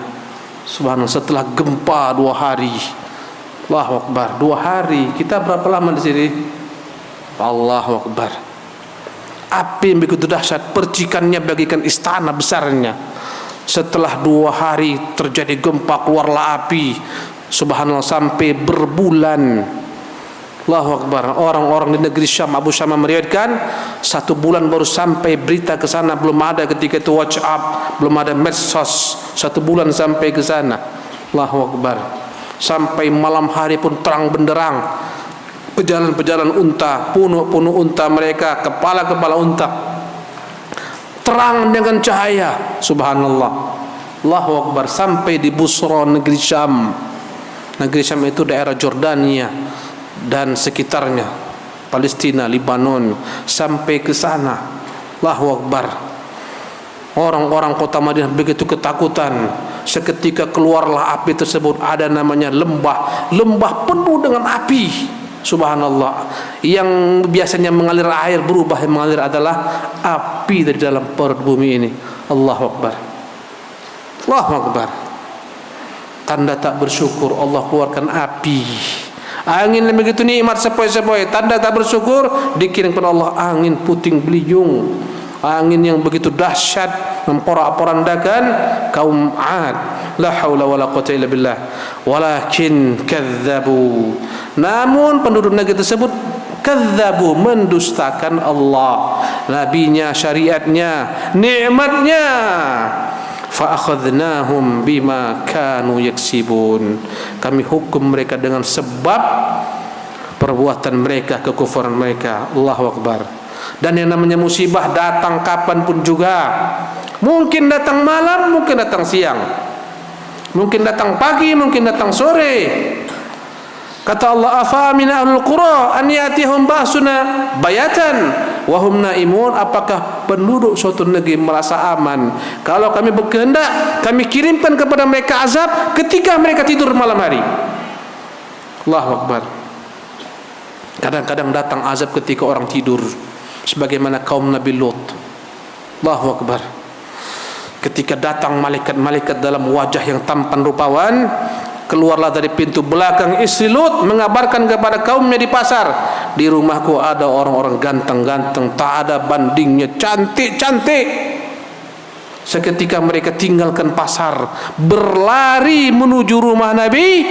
Subhanallah, setelah gempa 2 hari. Allahu Akbar. 2 hari. Kita berapa lama di sini? Allahu Akbar. Api yang begitu dahsyat, percikannya bagikan istana besarnya. Setelah 2 hari terjadi gempa, keluarlah api. Subhanallah, sampai berbulan. Allahu Akbar. Orang-orang di negeri Syam, Abu Syama meriwayatkan 1 bulan baru sampai berita ke sana. Belum ada ketika itu WhatsApp, belum ada medsos. 1 bulan sampai ke sana. Allahu Akbar. sampai malam hari pun terang benderang. Pejalan-pejalan unta, punuk-punuk unta mereka, kepala-kepala unta terang dengan cahaya. Subhanallah, Allahu Akbar. Sampai di Busra, negeri Syam. Negeri Syam itu daerah Jordania dan sekitarnya, Palestina, Lebanon, sampai ke sana. Allahu Akbar. Orang-orang kota Madinah begitu ketakutan. Seketika keluarlah api tersebut. Ada namanya lembah, lembah penuh dengan api. Subhanallah, yang biasanya mengalir air berubah mengalir adalah api dari dalam perut bumi ini. Allahu Akbar, Allahu Akbar. Tanda tak bersyukur, Allah keluarkan api. Angin yang begitu nikmat sepoi-sepoi, tanda tak bersyukur, dikirim kepada Allah angin puting beliung, angin yang begitu dahsyat memporak-porandakan kaum 'Ad. La haula wala quwwata illa billah. Walakin kadzabu, namun penduduk negeri tersebut kadzabu, mendustakan Allah, nabinya, syariatnya, nikmatnya. Fa akhadnahum bima kanu yaksibun, kami hukum mereka dengan sebab perbuatan mereka, kekufuran mereka. Allahu Akbar. Dan yang namanya musibah datang kapan pun juga. Mungkin datang malam, mungkin datang siang, mungkin datang pagi, mungkin datang sore. Kata Allah, afa min ahlul qura an yatihum ba'suna bayatan wa hum naimun, apakah penduduk suatu negeri merasa aman kalau kami berkehendak kami kirimkan kepada mereka azab ketika mereka tidur malam hari. Allahu Akbar. Kadang-kadang datang azab ketika orang tidur, sebagaimana kaum Nabi Lut. Allahu Akbar. Ketika datang malaikat-malaikat dalam wajah yang tampan rupawan, keluarlah dari pintu belakang istri Lut mengabarkan kepada kaumnya di pasar, di rumahku ada orang-orang ganteng-ganteng, tak ada bandingnya, cantik-cantik. Seketika mereka tinggalkan pasar, berlari menuju rumah Nabi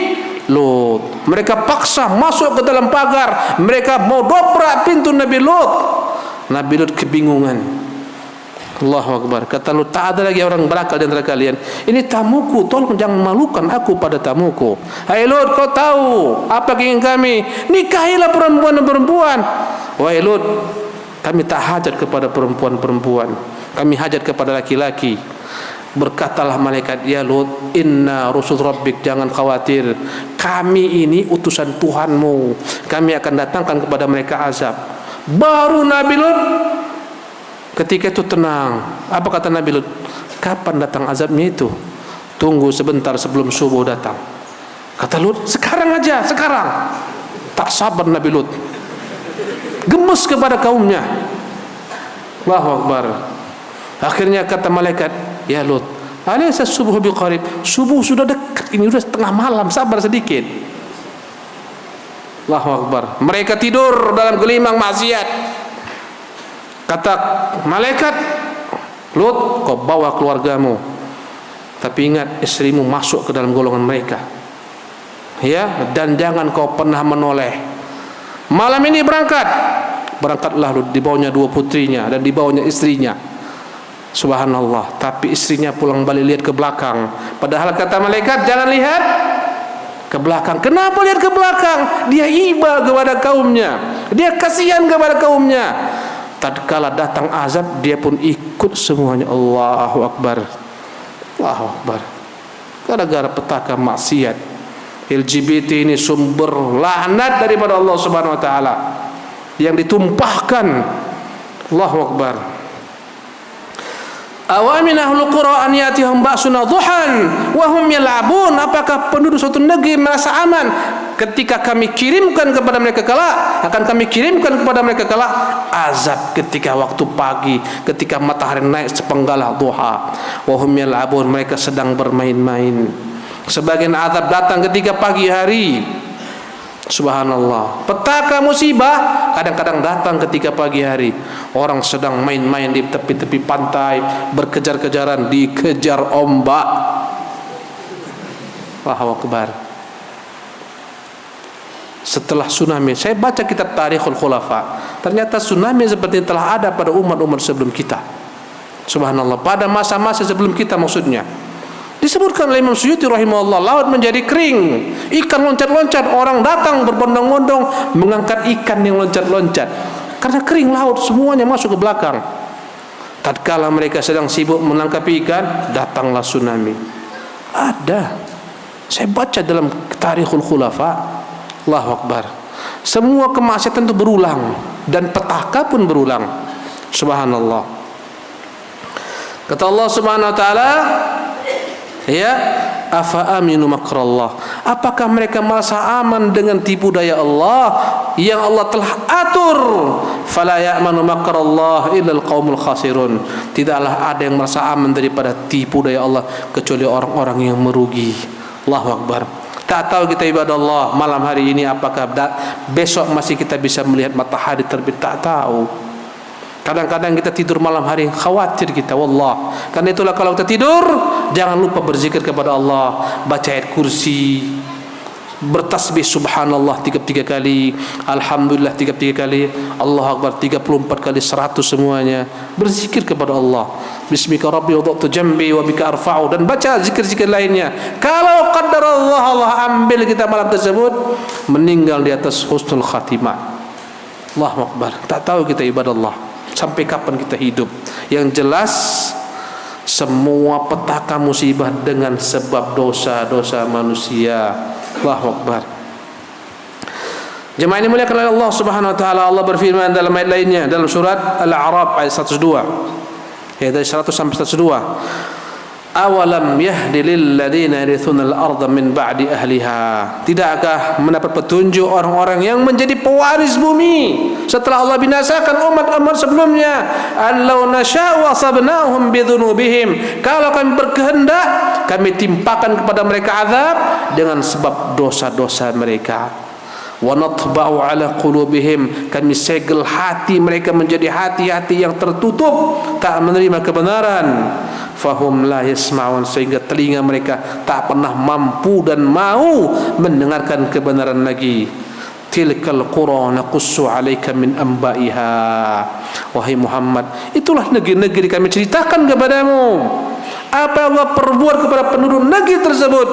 Lut. Mereka paksa masuk ke dalam pagar, mereka mau dobrak pintu Nabi Lut. Nabi Lut kebingungan. Allahu Akbar. Kata Lut, tak ada lagi orang berakal di antara kalian. Ini tamuku, tolong jangan malukan aku pada tamuku. Hai Lut, kau tahu apa keinginan kami? Nikahilah perempuan dan perempuan. Wahai Lut, kami tak hajat kepada perempuan-perempuan, kami hajat kepada laki-laki. Berkatalah malaikat, ya Lut, inna rusul rabbik, jangan khawatir, kami ini utusan Tuhanmu, kami akan datangkan kepada mereka azab. Baru Nabi Lut ketika itu tenang. Apa kata Nabi Lut? Kapan datang azabnya itu? Tunggu sebentar sebelum subuh datang. Kata Lut, sekarang aja, sekarang. Tak sabar Nabi Lut, gemes kepada kaumnya. Allahu Akbar. Akhirnya kata malaikat, ya Lut, alaysa subuh biqarib, subuh sudah dekat, ini sudah tengah malam, sabar sedikit. Allahu Akbar. Mereka tidur dalam gelimang maksiat. Kata malaikat, Lut, kau bawa keluargamu, tapi ingat istrimu masuk ke dalam golongan mereka, ya, dan jangan kau pernah menoleh. Malam ini berangkatlah Lut, dibawanya 2 putrinya dan dibawanya istrinya. Subhanallah. Tapi istrinya pulang balik lihat ke belakang. Padahal kata malaikat, jangan lihat ke belakang. Kenapa lihat ke belakang? Dia iba kepada kaumnya, dia kasihan kepada kaumnya. Tatkala datang azab, dia pun ikut semuanya. Allahu Akbar, Allahu Akbar. Gara-gara petaka maksiat, LGBT ini sumber laknat daripada Allah Subhanahu wa taala yang ditumpahkan. Allahu Akbar. Awamin ahlul qura an yatihum ba'suna duhan wa hum yal'abun, apakah penduduk suatu negeri merasa aman ketika kami kirimkan kepada mereka kelak, akan kami kirimkan kepada mereka kelak azab ketika waktu pagi, ketika matahari naik sepenggal duha. Wa hum yal'abun, mereka sedang bermain-main. Sebagian azab datang ketika pagi hari. Subhanallah. Petaka musibah kadang-kadang datang ketika pagi hari. Orang sedang main-main di tepi-tepi pantai, berkejar-kejaran, dikejar ombak. Allahu Akbar. Setelah tsunami, saya baca kitab Tarikhul Khulafa, ternyata tsunami seperti telah ada pada umat-umat sebelum kita. Subhanallah, pada masa-masa sebelum kita maksudnya. Disebutkan oleh Imam Suyuti rahimahullah, laut menjadi kering, ikan loncat-loncat, orang datang berbondong-bondong mengangkat ikan yang loncat-loncat. Karena kering laut, semuanya masuk ke belakang. Tatkala mereka sedang sibuk menangkap ikan, datanglah tsunami. Ada. Saya baca dalam Tarikhul Khulafa. Allahu Akbar. Semua kemaksiatan itu berulang dan petaka pun berulang. Subhanallah. Kata Allah Subhanahu wa taala, ya, afa aminu makrallah. Apakah mereka merasa aman dengan tipu daya Allah yang Allah telah atur? Fala ya'manu makrallah illa alqaumul khasirun. Tidaklah ada yang merasa aman daripada tipu daya Allah kecuali orang-orang yang merugi. Allahu Akbar. Tak tahu kita ibadah Allah malam hari ini apakah besok masih kita bisa melihat matahari terbit, tak tahu. Kadang-kadang kita tidur malam hari khawatir kita, wallah. Karena itulah kalau kita tidur jangan lupa berzikir kepada Allah, baca ayat kursi, bertasbih subhanallah 33 kali, alhamdulillah 33 kali, Allahu Akbar 34 kali, 100 semuanya. Berzikir kepada Allah. Bismika rabbi wada'tu jambi wa bika arfa'u, dan baca zikir-zikir lainnya. Kalau qadarallah, Allah ambil kita malam tersebut meninggal di atas husnul khatimah. Allahu Akbar. Tak tahu kita ibadah Allah sampai kapan kita hidup. Yang jelas semua petaka musibah dengan sebab dosa-dosa manusia. Allahu Akbar. Jemaah ini muliakan oleh Allah Subhanahu wa taala. Allah berfirman dalam ayat lainnya dalam surat Al-A'raf ayat 102. Ayat 100 sampai 102. Awalam yahdi lil ladzina yarithuna al-ardha min ba'di ahliha. Tidakkah mendapat petunjuk orang-orang yang menjadi pewaris bumi setelah Allah binasakan umat-umat sebelumnya? Allau nasya'u asabnahum bidzunubihim. Kalau kami berkehendak, kami timpakan kepada mereka azab dengan sebab dosa-dosa mereka. Wa natba'u ala qulubihim. Kami segel hati mereka menjadi hati-hati yang tertutup, tak menerima kebenaran. Fahum la yasma'un, sehingga telinga mereka tak pernah mampu dan mau mendengarkan kebenaran lagi. Tilkal qura naqussu 'alaika min anba'iha. Wahai Muhammad, itulah negeri-negeri kami ceritakan kepadamu apa Allah perbuat kepada penduduk negeri tersebut.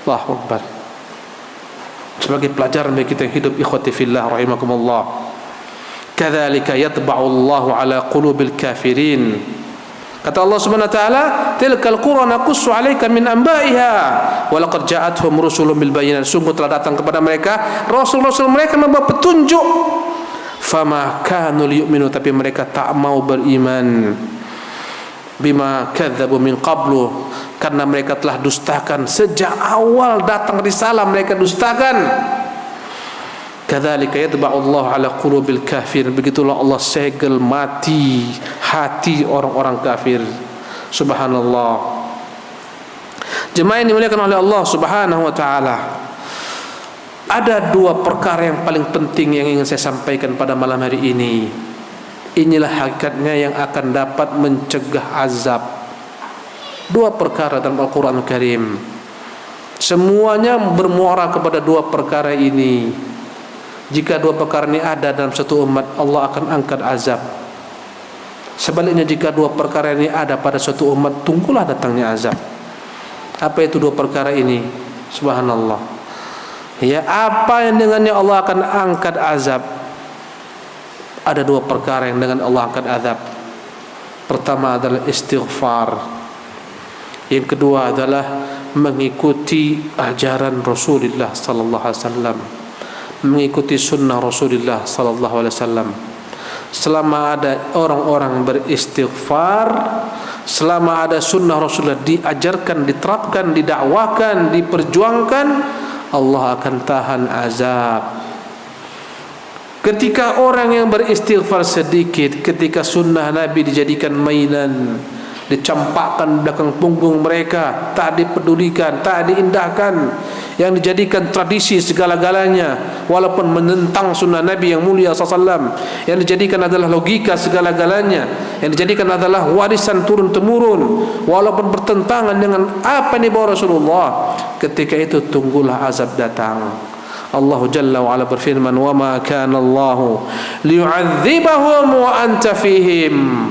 Allahu Akbar. Sebagai pelajaran bagi kita yang hidup, ikhwati fillah rahimakumullah. Kadzalika yatba'u Allahu 'ala qulubil kafirin. Kata Allah Subhanahu wa taala, tilkal qura naqussu 'alaika min anba'iha wa laqad ja'atuhum rusulun bil bayyinat. Sungguh telah datang kepada mereka rasul-rasul mereka membawa petunjuk. Fama kanu liyu'minu, tapi mereka tak mau beriman. Bima kadzabu min qablu, karena mereka telah dustakan sejak awal datang risalah, mereka dustakan. Kadzalika yatba'u Allah 'ala qulubil kafir. Begitulah Allah segel mati hati orang-orang kafir. Subhanallah. Jemaah yang dimuliakan oleh Allah Subhanahu wa taala. Ada dua perkara yang paling penting yang ingin saya sampaikan pada malam hari ini. Inilah hakikatnya yang akan dapat mencegah azab. Dua perkara dalam Al-Quran Al-Karim. Semuanya bermuara kepada dua perkara ini. Jika dua perkara ini ada dalam satu umat, Allah akan angkat azab. Sebaliknya jika dua perkara ini ada pada suatu umat, tunggulah datangnya azab. Apa itu dua perkara ini? Subhanallah. Ya, apa yang dengannya Allah akan angkat azab? Ada dua perkara yang dengan Allah angkat azab. Pertama adalah istighfar. Yang kedua adalah mengikuti ajaran Rasulullah sallallahu alaihi wasallam, mengikuti sunnah Rasulullah sallallahu alaihi wasallam. Selama ada orang-orang beristighfar, selama ada sunnah Rasulullah diajarkan, diterapkan, didakwakan, diperjuangkan, Allah akan tahan azab. Ketika orang yang beristighfar sedikit, ketika sunnah Nabi dijadikan mainan, dicampakkan belakang punggung mereka, tak dipedulikan, tak diindahkan, yang dijadikan tradisi segala-galanya, walaupun menentang sunnah Nabi yang mulia SAW, yang dijadikan adalah logika segala-galanya, yang dijadikan adalah warisan turun-temurun, walaupun bertentangan dengan apa yang dibawa Rasulullah. Ketika itu tunggulah azab datang. Allah Jalla wa Ala berfirman, wa ma kana Allah liyu'adzibahum wa anta fihim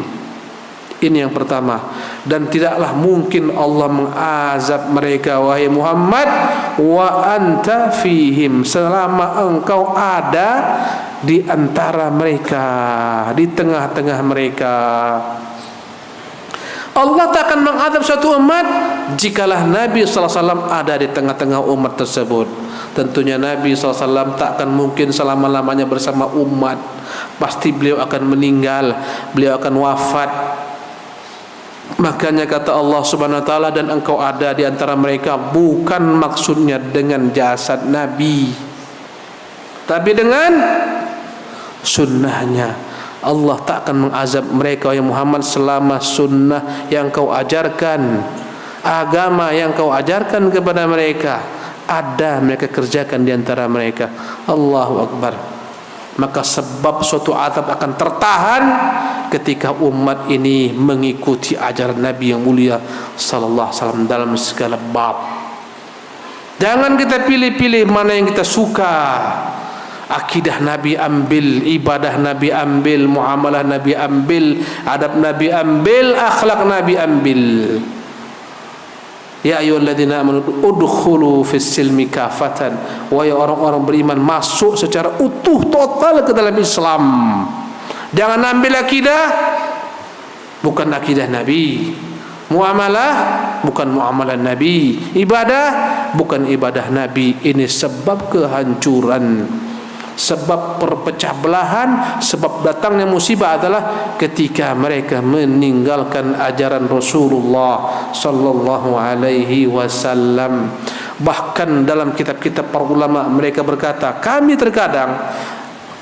Ini yang pertama. Dan tidaklah mungkin Allah mengazab mereka, wahai Muhammad, wa anta fihim, selama engkau ada di antara mereka, di tengah-tengah mereka. Allah tak akan mengazab suatu umat jikalau Nabi SAW ada di tengah-tengah umat tersebut. Tentunya Nabi SAW tak akan mungkin selama-lamanya bersama umat. Pasti beliau akan meninggal, beliau akan wafat. Makanya kata Allah Subhanahu wa taala, dan engkau ada di antara mereka, bukan maksudnya dengan jasad Nabi, tapi dengan sunnahnya. Allah tak akan mengazab mereka yang Muhammad selama sunnah yang kau ajarkan, agama yang kau ajarkan kepada mereka ada, mereka kerjakan di antara mereka. Allahu Akbar. Maka sebab suatu azab akan tertahan ketika umat ini mengikuti ajaran Nabi yang mulia sallallahu alaihi wasallam dalam segala bab. Jangan kita pilih-pilih mana yang kita suka. Akidah Nabi ambil, ibadah Nabi ambil, muamalah Nabi ambil, adab Nabi ambil, akhlak Nabi ambil. Ya ayyuhalladzina amanu udkhulu fis silmi kafatan, wahai orang-orang beriman, masuk secara utuh total ke dalam Islam. Jangan ambil akidah bukan akidah Nabi, muamalah bukan muamalah Nabi, ibadah bukan ibadah Nabi. Ini sebab kehancuran, sebab perpecah belahan, sebab datangnya musibah adalah ketika mereka meninggalkan ajaran Rasulullah sallallahu alaihi wasallam. Bahkan dalam kitab-kitab para ulama mereka berkata, kami terkadang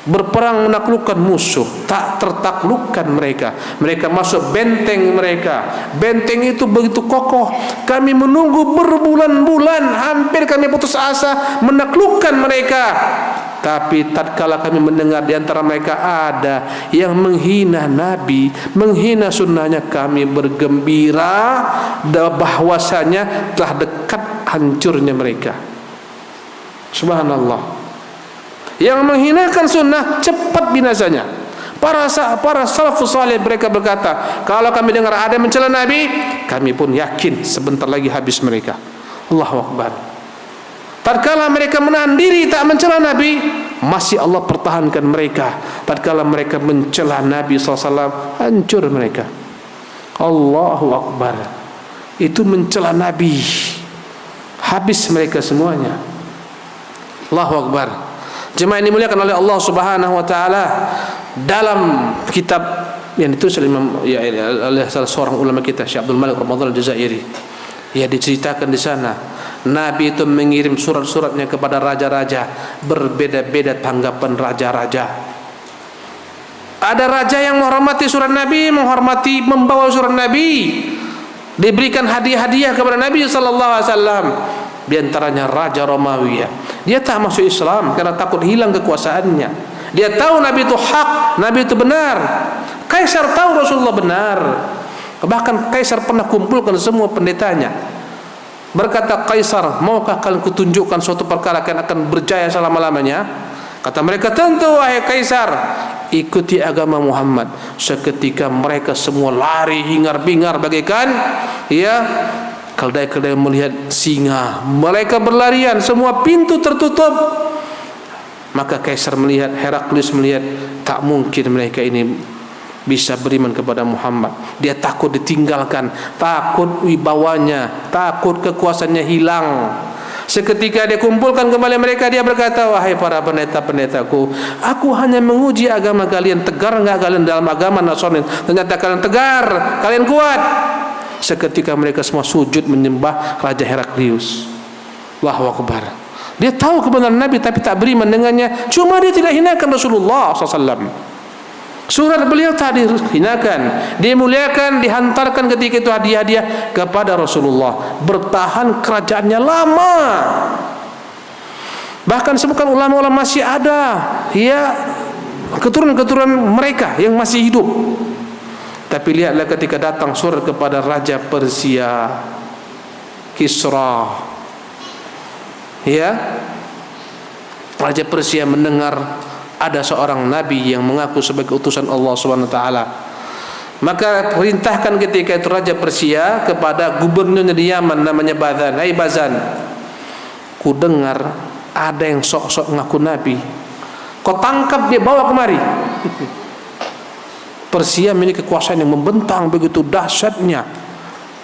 berperang menaklukkan musuh, tak tertaklukkan mereka. Mereka masuk benteng mereka. Benteng itu begitu kokoh, kami menunggu berbulan-bulan, hampir kami putus asa menaklukkan mereka. Tapi tatkala kami mendengar di antara mereka ada yang menghina Nabi, menghina sunnahnya, kami bergembira bahwasanya telah dekat hancurnya mereka. Subhanallah. Yang menghinakan sunnah cepat binasanya. Para salafus saleh mereka berkata, kalau kami dengar ada yang mencela Nabi, kami pun yakin sebentar lagi habis mereka. Allahu Akbar. Tatkala mereka menahan diri tak mencela Nabi, masih Allah pertahankan mereka. Tatkala mereka mencela Nabi SAW, hancur mereka. Allahu Akbar. Itu mencela Nabi, habis mereka semuanya. Allahu Akbar. Jemaah ini dimuliakan oleh Allah Subhanahu wa taala, dalam kitab yang ditulis oleh salah seorang ulama kita, Syekh Abdul Malik Ramadan Al-Jazairi, ya, diceritakan di sana Nabi itu mengirim surat-suratnya kepada raja-raja, berbeda-beda tanggapan raja-raja. Ada raja yang menghormati surat Nabi, menghormati membawa surat Nabi, diberikan hadiah-hadiah kepada Nabi sallallahu alaihi wasallam. Di antaranya Raja Romawi. Dia tak masuk Islam karena takut hilang kekuasaannya. Dia tahu Nabi itu hak, Nabi itu benar. Kaisar tahu Rasulullah benar. Bahkan Kaisar pernah kumpulkan semua pendetanya. Berkata Kaisar, maukah kalian kutunjukkan suatu perkara yang akan berjaya selama-lamanya? Kata mereka, tentu wahai Kaisar, ikuti agama Muhammad. Seketika mereka semua lari hingar-bingar bagaikan, ya, keldai-keldai melihat singa. Mereka berlarian, semua pintu tertutup. Maka Kaisar melihat, Heraklius melihat, tak mungkin mereka ini bisa beriman kepada Muhammad. Dia takut ditinggalkan, takut wibawanya, takut kekuasaannya hilang. Seketika dia kumpulkan kembali mereka, dia berkata, wahai para pendeta-pendetaku, aku hanya menguji agama kalian, tegar enggak kalian dalam agama Nasrani? Ternyata kalian tegar, kalian kuat. Seketika mereka semua sujud menyembah Raja Heraklius. Allahu Akbar. Dia tahu kebenaran Nabi tapi tak beriman dengannya. Cuma dia tidak hinakan Rasulullah SAW. Surat beliau tak dihinakan, dimuliakan, dihantarkan ketika itu hadiah-hadiah kepada Rasulullah. Bertahan kerajaannya lama. Bahkan sebutkan ulama-ulama masih ada, ya, keturunan-keturunan mereka yang masih hidup. Tapi lihatlah ketika datang surat kepada Raja Persia, Kisra, ya, Raja Persia mendengar ada seorang nabi yang mengaku sebagai utusan Allah Subhanahu wa taala. Maka perintahkan ketika itu Raja Persia kepada gubernurnya di Yaman namanya Bazan, "Hai Bazan, ku dengar ada yang sok-sok ngaku nabi. Kau tangkap dia, bawa kemari." Persia memiliki kekuasaan yang membentang begitu dahsyatnya,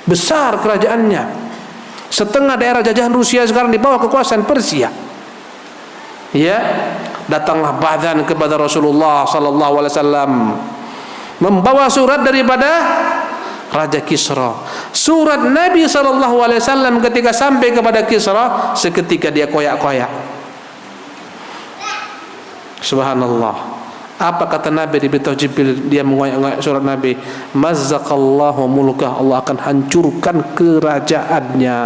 besar kerajaannya. Setengah daerah jajahan Rusia sekarang dibawa kekuasaan Persia. Ya, datanglah Bazan kepada Rasulullah sallallahu alaihi wasallam membawa surat daripada Raja Kisra. Surat Nabi sallallahu alaihi wasallam ketika sampai kepada Kisra, seketika dia koyak-koyak. Subhanallah. Apa kata Nabi diberitahu Jibril, dia mengoyak-ngoyak surat Nabi, "Mazzaqallahu mulkah," Allah akan hancurkan kerajaannya.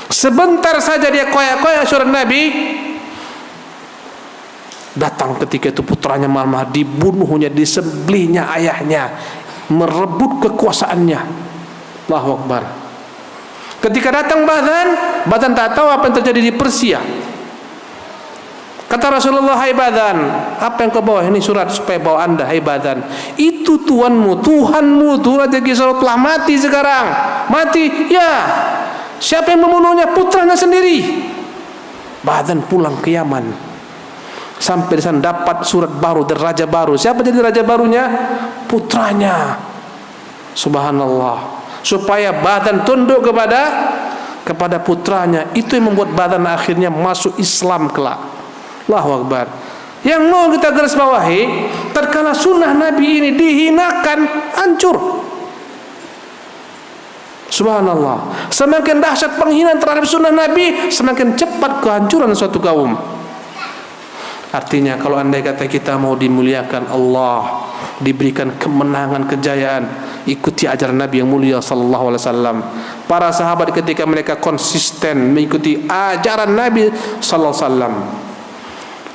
Sebentar saja dia koyak-koyak surat Nabi, datang ketika itu putranya malah dibunuhnya, disembelihnya ayahnya, merebut kekuasaannya. Allahu Akbar. Ketika datang Bazan tak tahu apa yang terjadi di Persia. Kata Rasulullah, "Hai Bazan, apa yang kau bawa? Ini surat supaya bawa anda, hai Bazan. Itu Tuhanmu, Tuhan Raja Kisra telah mati sekarang." "Mati?" "Ya." "Siapa yang membunuhnya?" "Putranya sendiri." Bazan pulang ke Yaman. Sampai di sana dapat surat baru dari raja baru. Siapa jadi raja barunya? Putranya. Subhanallah. Supaya Bazan tunduk kepada putranya. Itu yang membuat Bazan akhirnya masuk Islam kelak. Allahu Akbar. Yang mau kita garis bawahi, tatkala sunnah Nabi ini dihinakan, hancur. Subhanallah. Semakin dahsyat penghinaan terhadap sunnah Nabi, semakin cepat kehancuran suatu kaum. Artinya kalau andai kata kita mau dimuliakan Allah, diberikan kemenangan, kejayaan, ikuti ajaran Nabi yang mulia sallallahu alaihi wasallam. Para sahabat ketika mereka konsisten mengikuti ajaran Nabi sallallahu alaihi wasallam.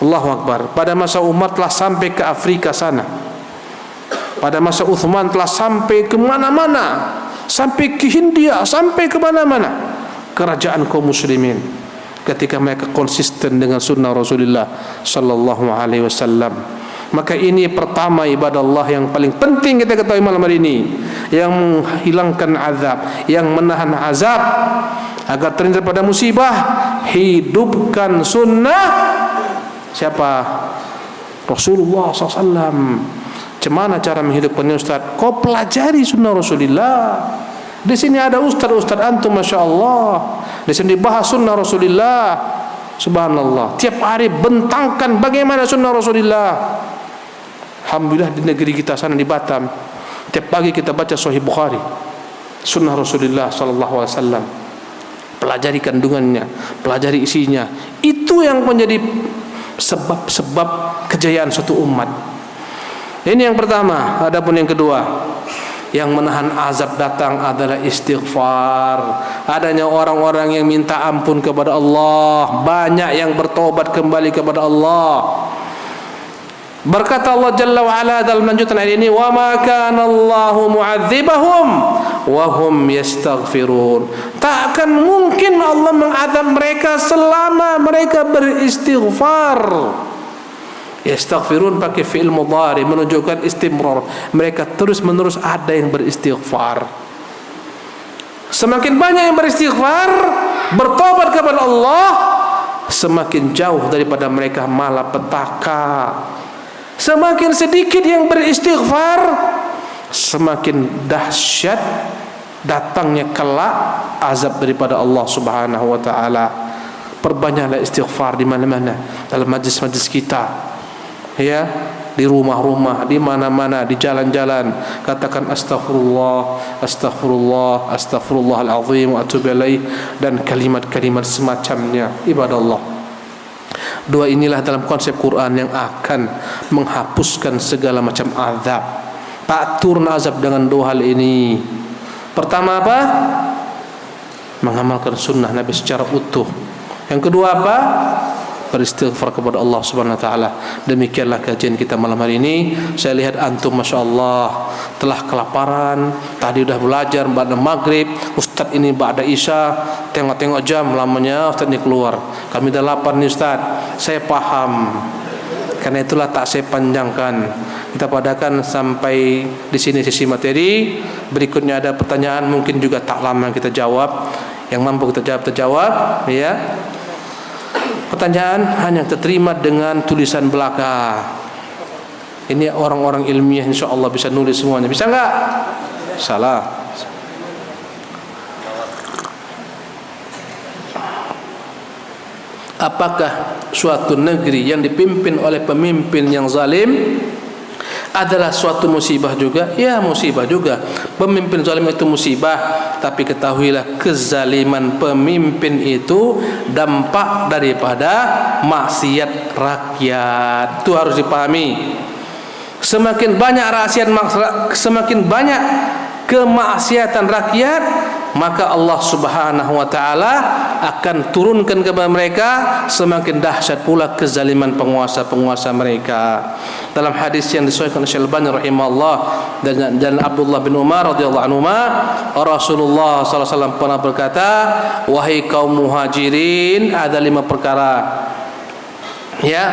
Allahu Akbar. Pada masa Umar telah sampai ke Afrika sana. Pada masa Uthman telah sampai ke mana-mana, sampai ke Hindia, sampai ke mana-mana kerajaan kaum muslimin. Ketika mereka konsisten dengan sunnah Rasulullah sallallahu alaihi wasallam. Maka ini pertama ibadah Allah yang paling penting kita ketahui malam hari ini, yang menghilangkan azab, yang menahan azab agar terhindar pada musibah. Hidupkan sunnah siapa? Rasulullah SAW. Cemana cara menghidupkannya Ustaz? Kau pelajari sunnah Rasulullah. Di sini ada ustaz antum, masya Allah. Di sini dibahas sunnah Rasulullah. Subhanallah. Tiap hari bentangkan bagaimana sunnah Rasulullah. Alhamdulillah di negeri kita sana di Batam, tiap pagi kita baca Sahih Bukhari, sunnah Rasulullah sallallahu alaihi wasallam. Pelajari kandungannya, pelajari isinya. Itu yang menjadi sebab kejayaan suatu umat. Ini yang pertama. Adapun yang kedua, yang menahan azab datang adalah istighfar. Adanya orang-orang yang minta ampun kepada Allah, banyak yang bertobat kembali kepada Allah. Berkata Allah Jalla wa Ala dalam lanjutan ayat ini, "Wa ma kana Allahu mu'adzibahum wa hum yastaghfirun." Tak akan mungkin Allah mengazab mereka selama mereka beristighfar. Yastaghfirun pakai fi'il mudhari menunjukkan istimrar. Mereka terus-menerus ada yang beristighfar. Semakin banyak yang beristighfar, bertobat kepada Allah, semakin jauh daripada mereka malapetaka. Semakin sedikit yang beristighfar, semakin dahsyat datangnya kelak azab daripada Allah Subhanahu wa taala. Perbanyaklah istighfar di mana-mana, dalam majlis-majlis kita, ya, di rumah-rumah, di mana-mana, di jalan-jalan. Katakan astaghfirullah, astaghfirullah, astaghfirullahal azim wa atubu ilaih, dan kalimat-kalimat semacamnya. Ibadah Allah. Dua inilah dalam konsep Quran yang akan menghapuskan segala macam azab. Tak turun azab dengan dua hal ini. Pertama apa? Mengamalkan sunnah Nabi secara utuh. Yang kedua apa? Beristighfar kepada Allah Subhanahu wa taala. Demikianlah kajian kita malam hari ini. Saya lihat antum Masya Allah telah kelaparan. Tadi sudah belajar pada maghrib. Ustaz ini ba'da isya, tengok-tengok jam lamanya Ustaz ini keluar. Kami dah lapar nih Ustaz. Saya paham. Karena itulah tak saya panjangkan. Kita padakan sampai di sini sisi materi. Berikutnya ada pertanyaan, mungkin juga tak lama kita jawab. Yang mampu kita jawab, ya. Pertanyaan hanya kita terima dengan tulisan belaka. Ini orang-orang ilmiah insya-Allah bisa nulis semuanya. Bisa enggak? Salah. Apakah suatu negeri yang dipimpin oleh pemimpin yang zalim adalah suatu musibah juga? Ya, musibah juga. Pemimpin zalim itu musibah, tapi ketahuilah kezaliman pemimpin itu dampak daripada maksiat rakyat. Itu harus dipahami. Semakin banyak kemaksiatan rakyat, maka Allah Subhanahu wa taala akan turunkan kepada mereka semakin dahsyat pula kezaliman penguasa-penguasa mereka. Dalam hadis yang disahihkan oleh Al-Albani rahimahullah dan Abdullah bin Umar radhiyallahu anhuma, Rasulullah sallallahu alaihi wasallam pernah berkata, "Wahai kaum muhajirin, ada 5 perkara, ya,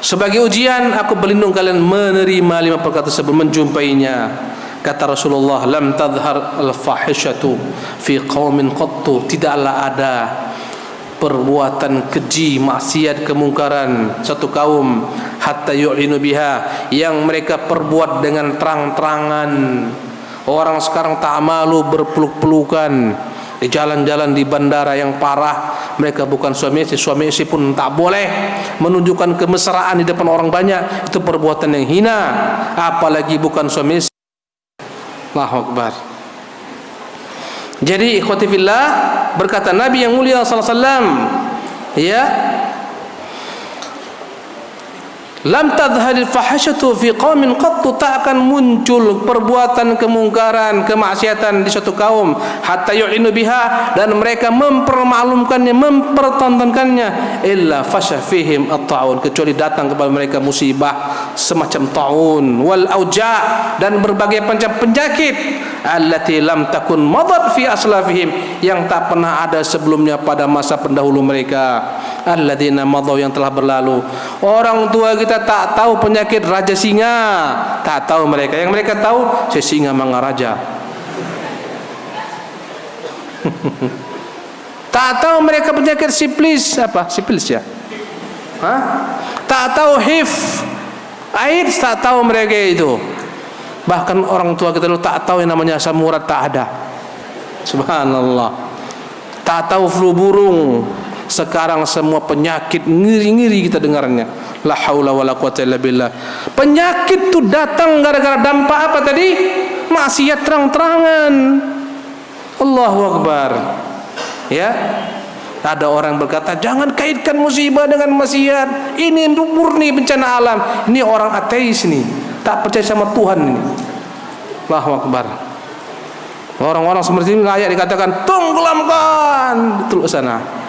sebagai ujian aku berlindung kalian menerima 5 perkara tersebut, menjumpainya." Kata Rasulullah, "Lam tadhhar al-fahishatu fi qaumin qattu." Tidaklah ada perbuatan keji, maksiat, kemungkaran satu kaum hatta yu'linu biha, yang mereka perbuat dengan terang-terangan. Orang sekarang tak malu berpeluk-pelukan di jalan-jalan, di bandara yang parah. Mereka bukan suami istri pun tak boleh menunjukkan kemesraan di depan orang banyak. Itu perbuatan yang hina, apalagi bukan suami istri. Allahu Akbar. Jadi ikhwati fillah, berkata Nabi yang mulia sallallahu alaihi wasallam, ya, lam tadhharil fahsyatu fi qaumin qattu, tak akan muncul perbuatan kemungkaran, kemaksiatan di suatu kaum hatta yu'linu biha, dan mereka mempermaklumkannya, mempertontonkannya, illa fasha fihim at-ta'un, kecuali datang kepada mereka musibah semacam ta'un wal auja, dan berbagai macam penyakit allati lam takun madat fi aslafihim, yang tak pernah ada sebelumnya pada masa pendahulu mereka, alladzina madaw, yang telah berlalu. Orang tua kita tak tahu penyakit raja singa, tak tahu mereka. Yang mereka tahu si singa mangaraja. Tak tahu mereka penyakit sipilis, apa? Sipilis ya? Hah? Tak tahu HIV, AIDS, tak tahu mereka itu. Bahkan orang tua kita dulu tak tahu yang namanya asam urat, tak ada. Subhanallah. Tak tahu flu burung. Sekarang semua penyakit ngiri-ngiri kita dengarnya. La haula wala quwata illa billah. Penyakit itu datang gara-gara dampak apa tadi? Maksiat terang-terangan. Allahu Akbar. Ya. Ada orang berkata, jangan kaitkan musibah dengan maksiat. Ini murni bencana alam. Ini orang ateis nih, tak percaya sama Tuhan ini. Allahu Akbar. Orang-orang seperti ini layak dikatakan tenggelamkan di teluk sana.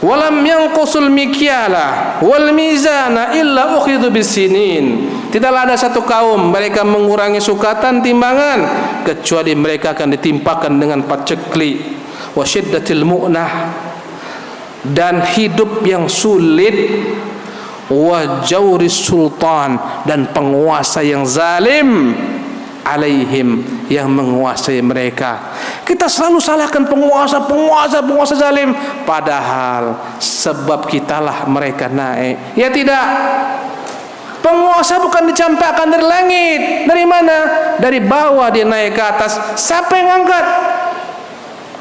Walam yanqusul mikyala wal mizana illa ukhidhu bisinin. Tidaklah ada satu kaum mereka mengurangi sukatan timbangan, kecuali mereka akan ditimpakan dengan paceklik, wa syiddatil mu'nah, dan hidup yang sulit, wa jauris sultan, dan penguasa yang zalim, alaihim, yang menguasai mereka. Kita selalu salahkan penguasa zalim, padahal sebab kitalah mereka naik. Ya tidak. Penguasa bukan dicampakkan dari langit. Dari mana? Dari bawah dia naik ke atas. Siapa yang angkat?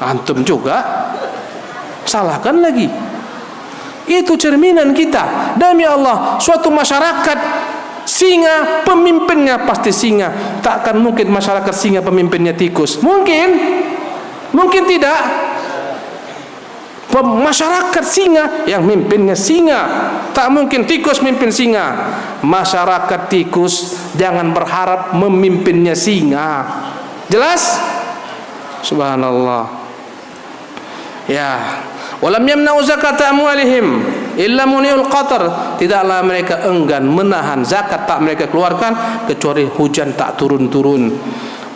Antum juga. Salahkan lagi. Itu cerminan kita. Demi Allah, suatu masyarakat singa, pemimpinnya pasti singa. Tak akan mungkin masyarakat singa pemimpinnya tikus. Mungkin? Mungkin tidak. Masyarakat singa yang mimpinnya singa. Tak mungkin tikus mimpin singa. Masyarakat tikus jangan berharap memimpinnya singa. Jelas? Subhanallah. Ya. Walam yamna'u zakata amwalihim illa muni'ul qatar. Tidaklah mereka enggan menahan zakat, tak mereka keluarkan kecuali hujan tak turun-turun.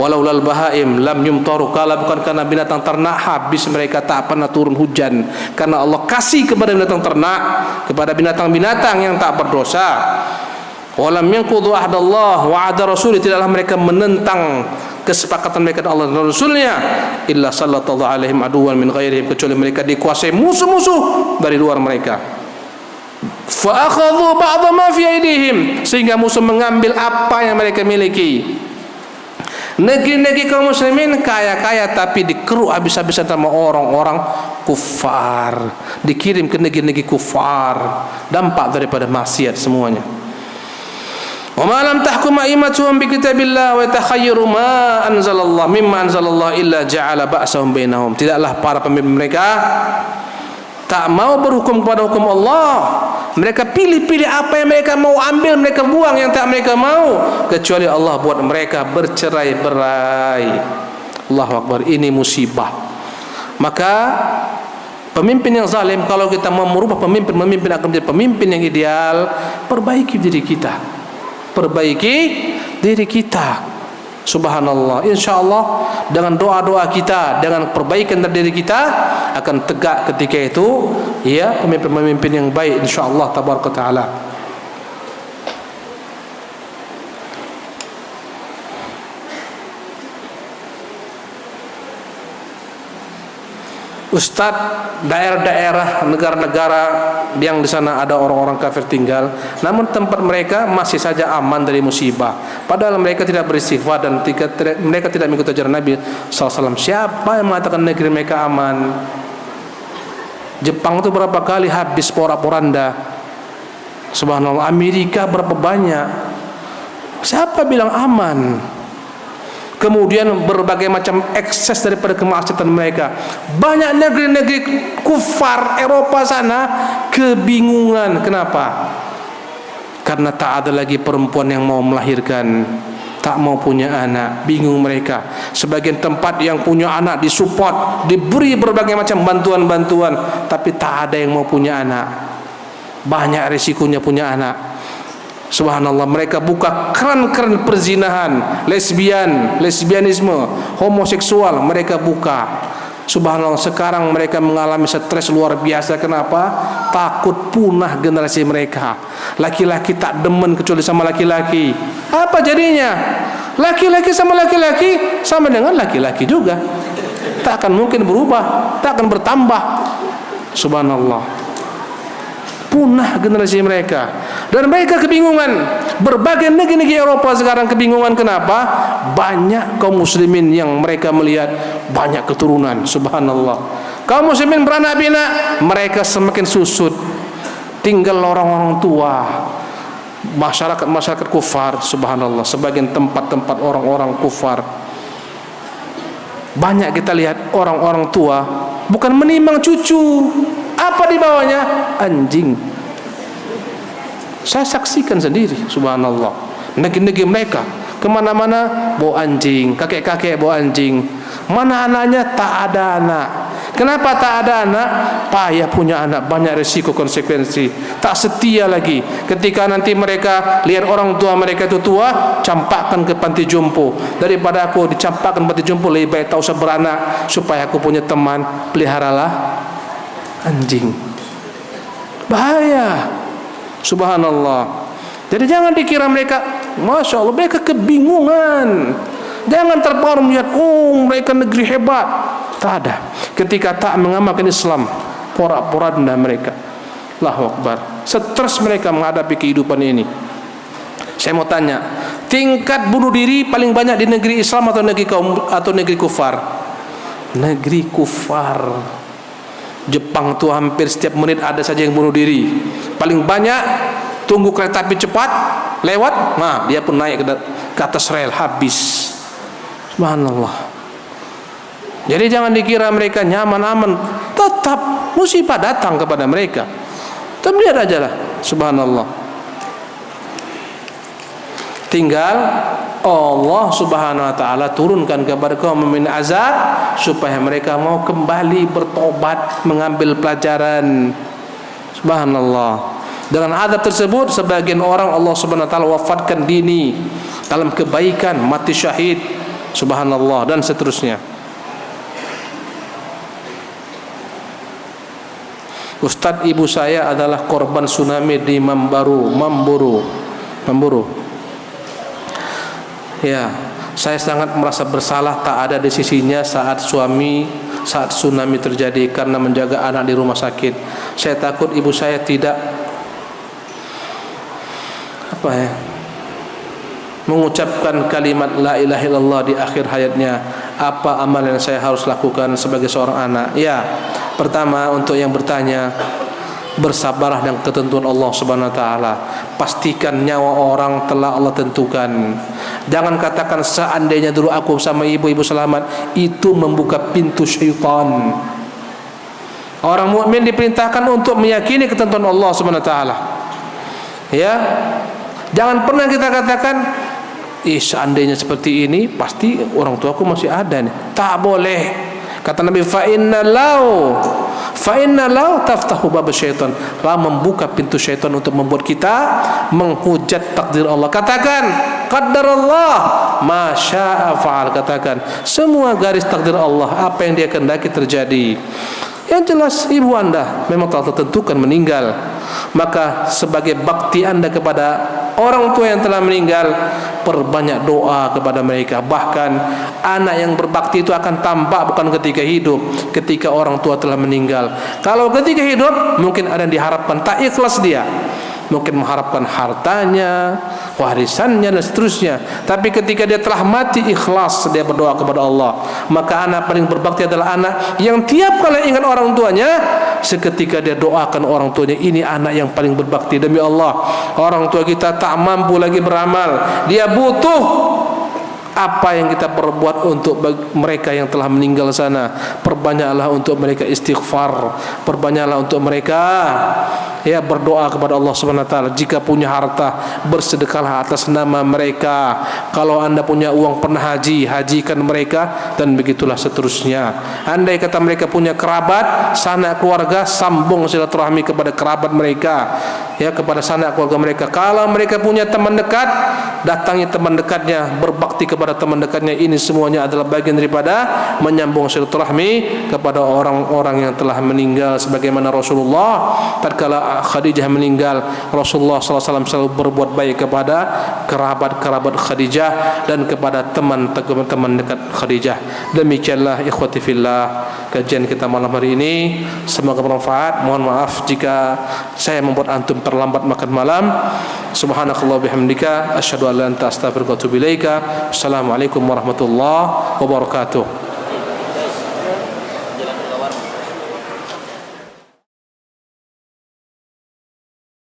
Walaulal bahaim lam yumtaru, kalau bukan karena binatang ternak habis mereka tak pernah turun hujan. Karena Allah kasih kepada binatang ternak, kepada binatang-binatang yang tak berdosa. Walam yanqudu ahdallah wa ahda rasul, tidaklah mereka menentang kesepakatan mereka dengan Allah dan Rasulnya, illa sallallahu alaihim aduwan min ghairihim, kecuali mereka dikuasai musuh-musuh dari luar mereka. Fa akhadhu ba'dha ma fi aydihim, sehingga musuh mengambil apa yang mereka miliki. Negeri-negeri kaum muslimin kaya-kaya tapi dikeruk habis-habisan sama orang-orang kufar, dikirim ke negeri-negeri kufar, dampak daripada maksiat semuanya. Wa ma lam tahkum a'immatuhum bi kitabillah wa takhayyaru ma anzalallah mimma anzalallah illa ja'ala ba'sahum bainahum. Tidaklah para pemimpin mereka tak mau berhukum kepada hukum Allah, mereka pilih-pilih apa yang mereka mau ambil, mereka buang yang tak mereka mau, kecuali Allah buat mereka bercerai-berai. Allahu Akbar, ini musibah. Maka pemimpin yang zalim, kalau kita mau merubah pemimpin akan menjadi pemimpin yang ideal, perbaiki diri kita, perbaiki diri kita. Subhanallah, insyaallah dengan doa-doa kita, dengan perbaikan dari diri kita, akan tegak ketika itu ya pemimpin-pemimpin yang baik insyaallah tabaraka taala. Ustadz, daerah-daerah, negara-negara yang di sana ada orang-orang kafir tinggal, namun tempat mereka masih saja aman dari musibah. Padahal mereka tidak beristighfar dan mereka tidak mengikuti ajaran Nabi SAW. Siapa yang mengatakan negeri mereka aman? Jepang itu berapa kali habis porak-poranda? Subhanallah. Amerika berapa banyak? Siapa bilang aman? Kemudian berbagai macam ekses daripada kemaksiatan mereka. Banyak negeri-negeri kufar Eropa sana kebingungan. Kenapa? Karena tak ada lagi perempuan yang mau melahirkan, tak mau punya anak. Bingung mereka. Sebagian tempat yang punya anak disupport, diberi berbagai macam bantuan-bantuan, tapi tak ada yang mau punya anak. Banyak risikonya punya anak. Subhanallah, mereka buka keran-keran perzinahan, lesbianisme, homoseksual, mereka buka. Subhanallah, sekarang mereka mengalami stres luar biasa. Kenapa? Takut punah generasi mereka. Laki-laki tak demen kecuali sama laki-laki. Apa jadinya? Laki-laki sama laki-laki sama dengan laki-laki juga. Tak akan mungkin berubah, tak akan bertambah. Subhanallah, punah generasi mereka. Dan mereka kebingungan. Berbagai negeri-negeri Eropa sekarang kebingungan. Kenapa? Banyak kaum muslimin yang mereka melihat banyak keturunan. Subhanallah, kaum muslimin beranak pinak, mereka semakin susut. Tinggal orang-orang tua, masyarakat kufar. Subhanallah, sebagian tempat-tempat orang-orang kufar. Banyak kita lihat orang-orang tua bukan menimang cucu, apa di bawahnya? Anjing. Saya saksikan sendiri. Subhanallah, negeri-negeri mereka kemana-mana bawa anjing, kakek-kakek bawa anjing. Mana anaknya? Tak ada anak. Kenapa tak ada anak? Payah punya anak, banyak risiko konsekuensi. Tak setia lagi. Ketika nanti mereka lihat orang tua mereka itu tua, campakkan ke panti jompo. Daripada aku dicampakkan panti jompo, lebih baik tak usah beranak, supaya aku punya teman. Peliharalah anjing. Bahaya. Subhanallah. Jadi jangan dikira mereka, masya Allah, mereka kebingungan. Jangan terpengaruh melihat, oh mereka negeri hebat. Tak ada. Ketika tak mengamalkan Islam, porak-poranda mereka. Allahu Akbar. Stres mereka menghadapi kehidupan ini. Saya mau tanya, tingkat bunuh diri paling banyak di negeri Islam atau negeri kufar? Negeri kufar. Jepang tuh hampir setiap menit ada saja yang bunuh diri. Paling banyak tunggu kereta api cepat lewat, nah dia pun naik ke atas rel, habis. Subhanallah. Jadi jangan dikira mereka nyaman-aman, tetap musibah datang kepada mereka. Tapi lihat aja lah. Subhanallah. Tinggal Allah Subhanahu wa taala turunkan kepada kaum mukmin azab supaya mereka mau kembali bertobat, mengambil pelajaran. Subhanallah. Dengan azab tersebut sebagian orang Allah Subhanahu wa taala wafatkan dini dalam kebaikan, mati syahid. subhanallah, dan seterusnya. Ustadz, ibu saya adalah korban tsunami di Mamburu. Ya, saya sangat merasa bersalah tak ada di sisinya saat tsunami terjadi karena menjaga anak di rumah sakit. Saya takut ibu saya tidak mengucapkan kalimat la ilaha illallah di akhir hayatnya. Apa amal yang saya harus lakukan sebagai seorang anak? Ya, pertama, untuk yang bertanya, bersabarlah dengan ketentuan Allah Subhanahu wa taala. Pastikan nyawa orang telah Allah tentukan. Jangan katakan seandainya dulu aku sama ibu selamat. Itu membuka pintu syaitan. Orang mukmin diperintahkan untuk meyakini ketentuan Allah Subhanahu wa taala. Ya. Jangan pernah kita katakan, seandainya seperti ini pasti orang tuaku masih ada nih. Tak boleh. Kata Nabi, fa inna lau taftahu bab syaitan. Telah membuka pintu syaitan untuk membuat kita menghujat takdir Allah. Katakan qaddarallah ma syaa fa'al. Katakan semua garis takdir Allah, apa yang Dia kehendaki terjadi. Yang jelas ibu anda memang telah tertentukan meninggal. Maka sebagai bakti anda kepada orang tua yang telah meninggal, perbanyak doa kepada mereka. Bahkan anak yang berbakti itu akan tampak bukan ketika hidup, ketika orang tua telah meninggal. Kalau ketika hidup mungkin ada yang diharapkan, tak ikhlas dia, mungkin mengharapkan hartanya, warisannya dan seterusnya. Tapi ketika dia telah mati, ikhlas dia berdoa kepada Allah. Maka anak paling berbakti adalah anak yang tiap kali ingat orang tuanya, seketika dia doakan orang tuanya. Ini anak yang paling berbakti. Demi Allah, orang tua kita tak mampu lagi beramal, dia butuh apa yang kita perbuat untuk mereka yang telah meninggal sana. Perbanyaklah untuk mereka istighfar, perbanyaklah untuk mereka berdoa kepada Allah Subhanahu wa taala. Jika punya harta, bersedekahlah atas nama mereka. Kalau anda punya uang pernah haji, hajikan mereka, dan begitulah seterusnya. Andai kata mereka punya kerabat, sanak keluarga, sambung silaturahmi kepada kerabat mereka, kepada sanak keluarga mereka. Kalau mereka punya teman dekat, datangi teman dekatnya, berbakti kepada teman dekatnya. Ini semuanya adalah bagian daripada menyambung silaturahmi kepada orang-orang yang telah meninggal. Sebagaimana Rasulullah tatkala Khadijah meninggal, Rasulullah SAW selalu berbuat baik kepada kerabat-kerabat Khadijah dan kepada teman-teman dekat Khadijah. Demikianlah ikhwati fillah kajian kita malam hari ini. Semoga bermanfaat. Mohon maaf jika saya membuat antum terlambat makan malam. Subhanakallah bihamdika asyhadu an la ilaha illa anta astaghfiruka wa atubu ilaika. Assalamualaikum warahmatullahi wabarakatuh.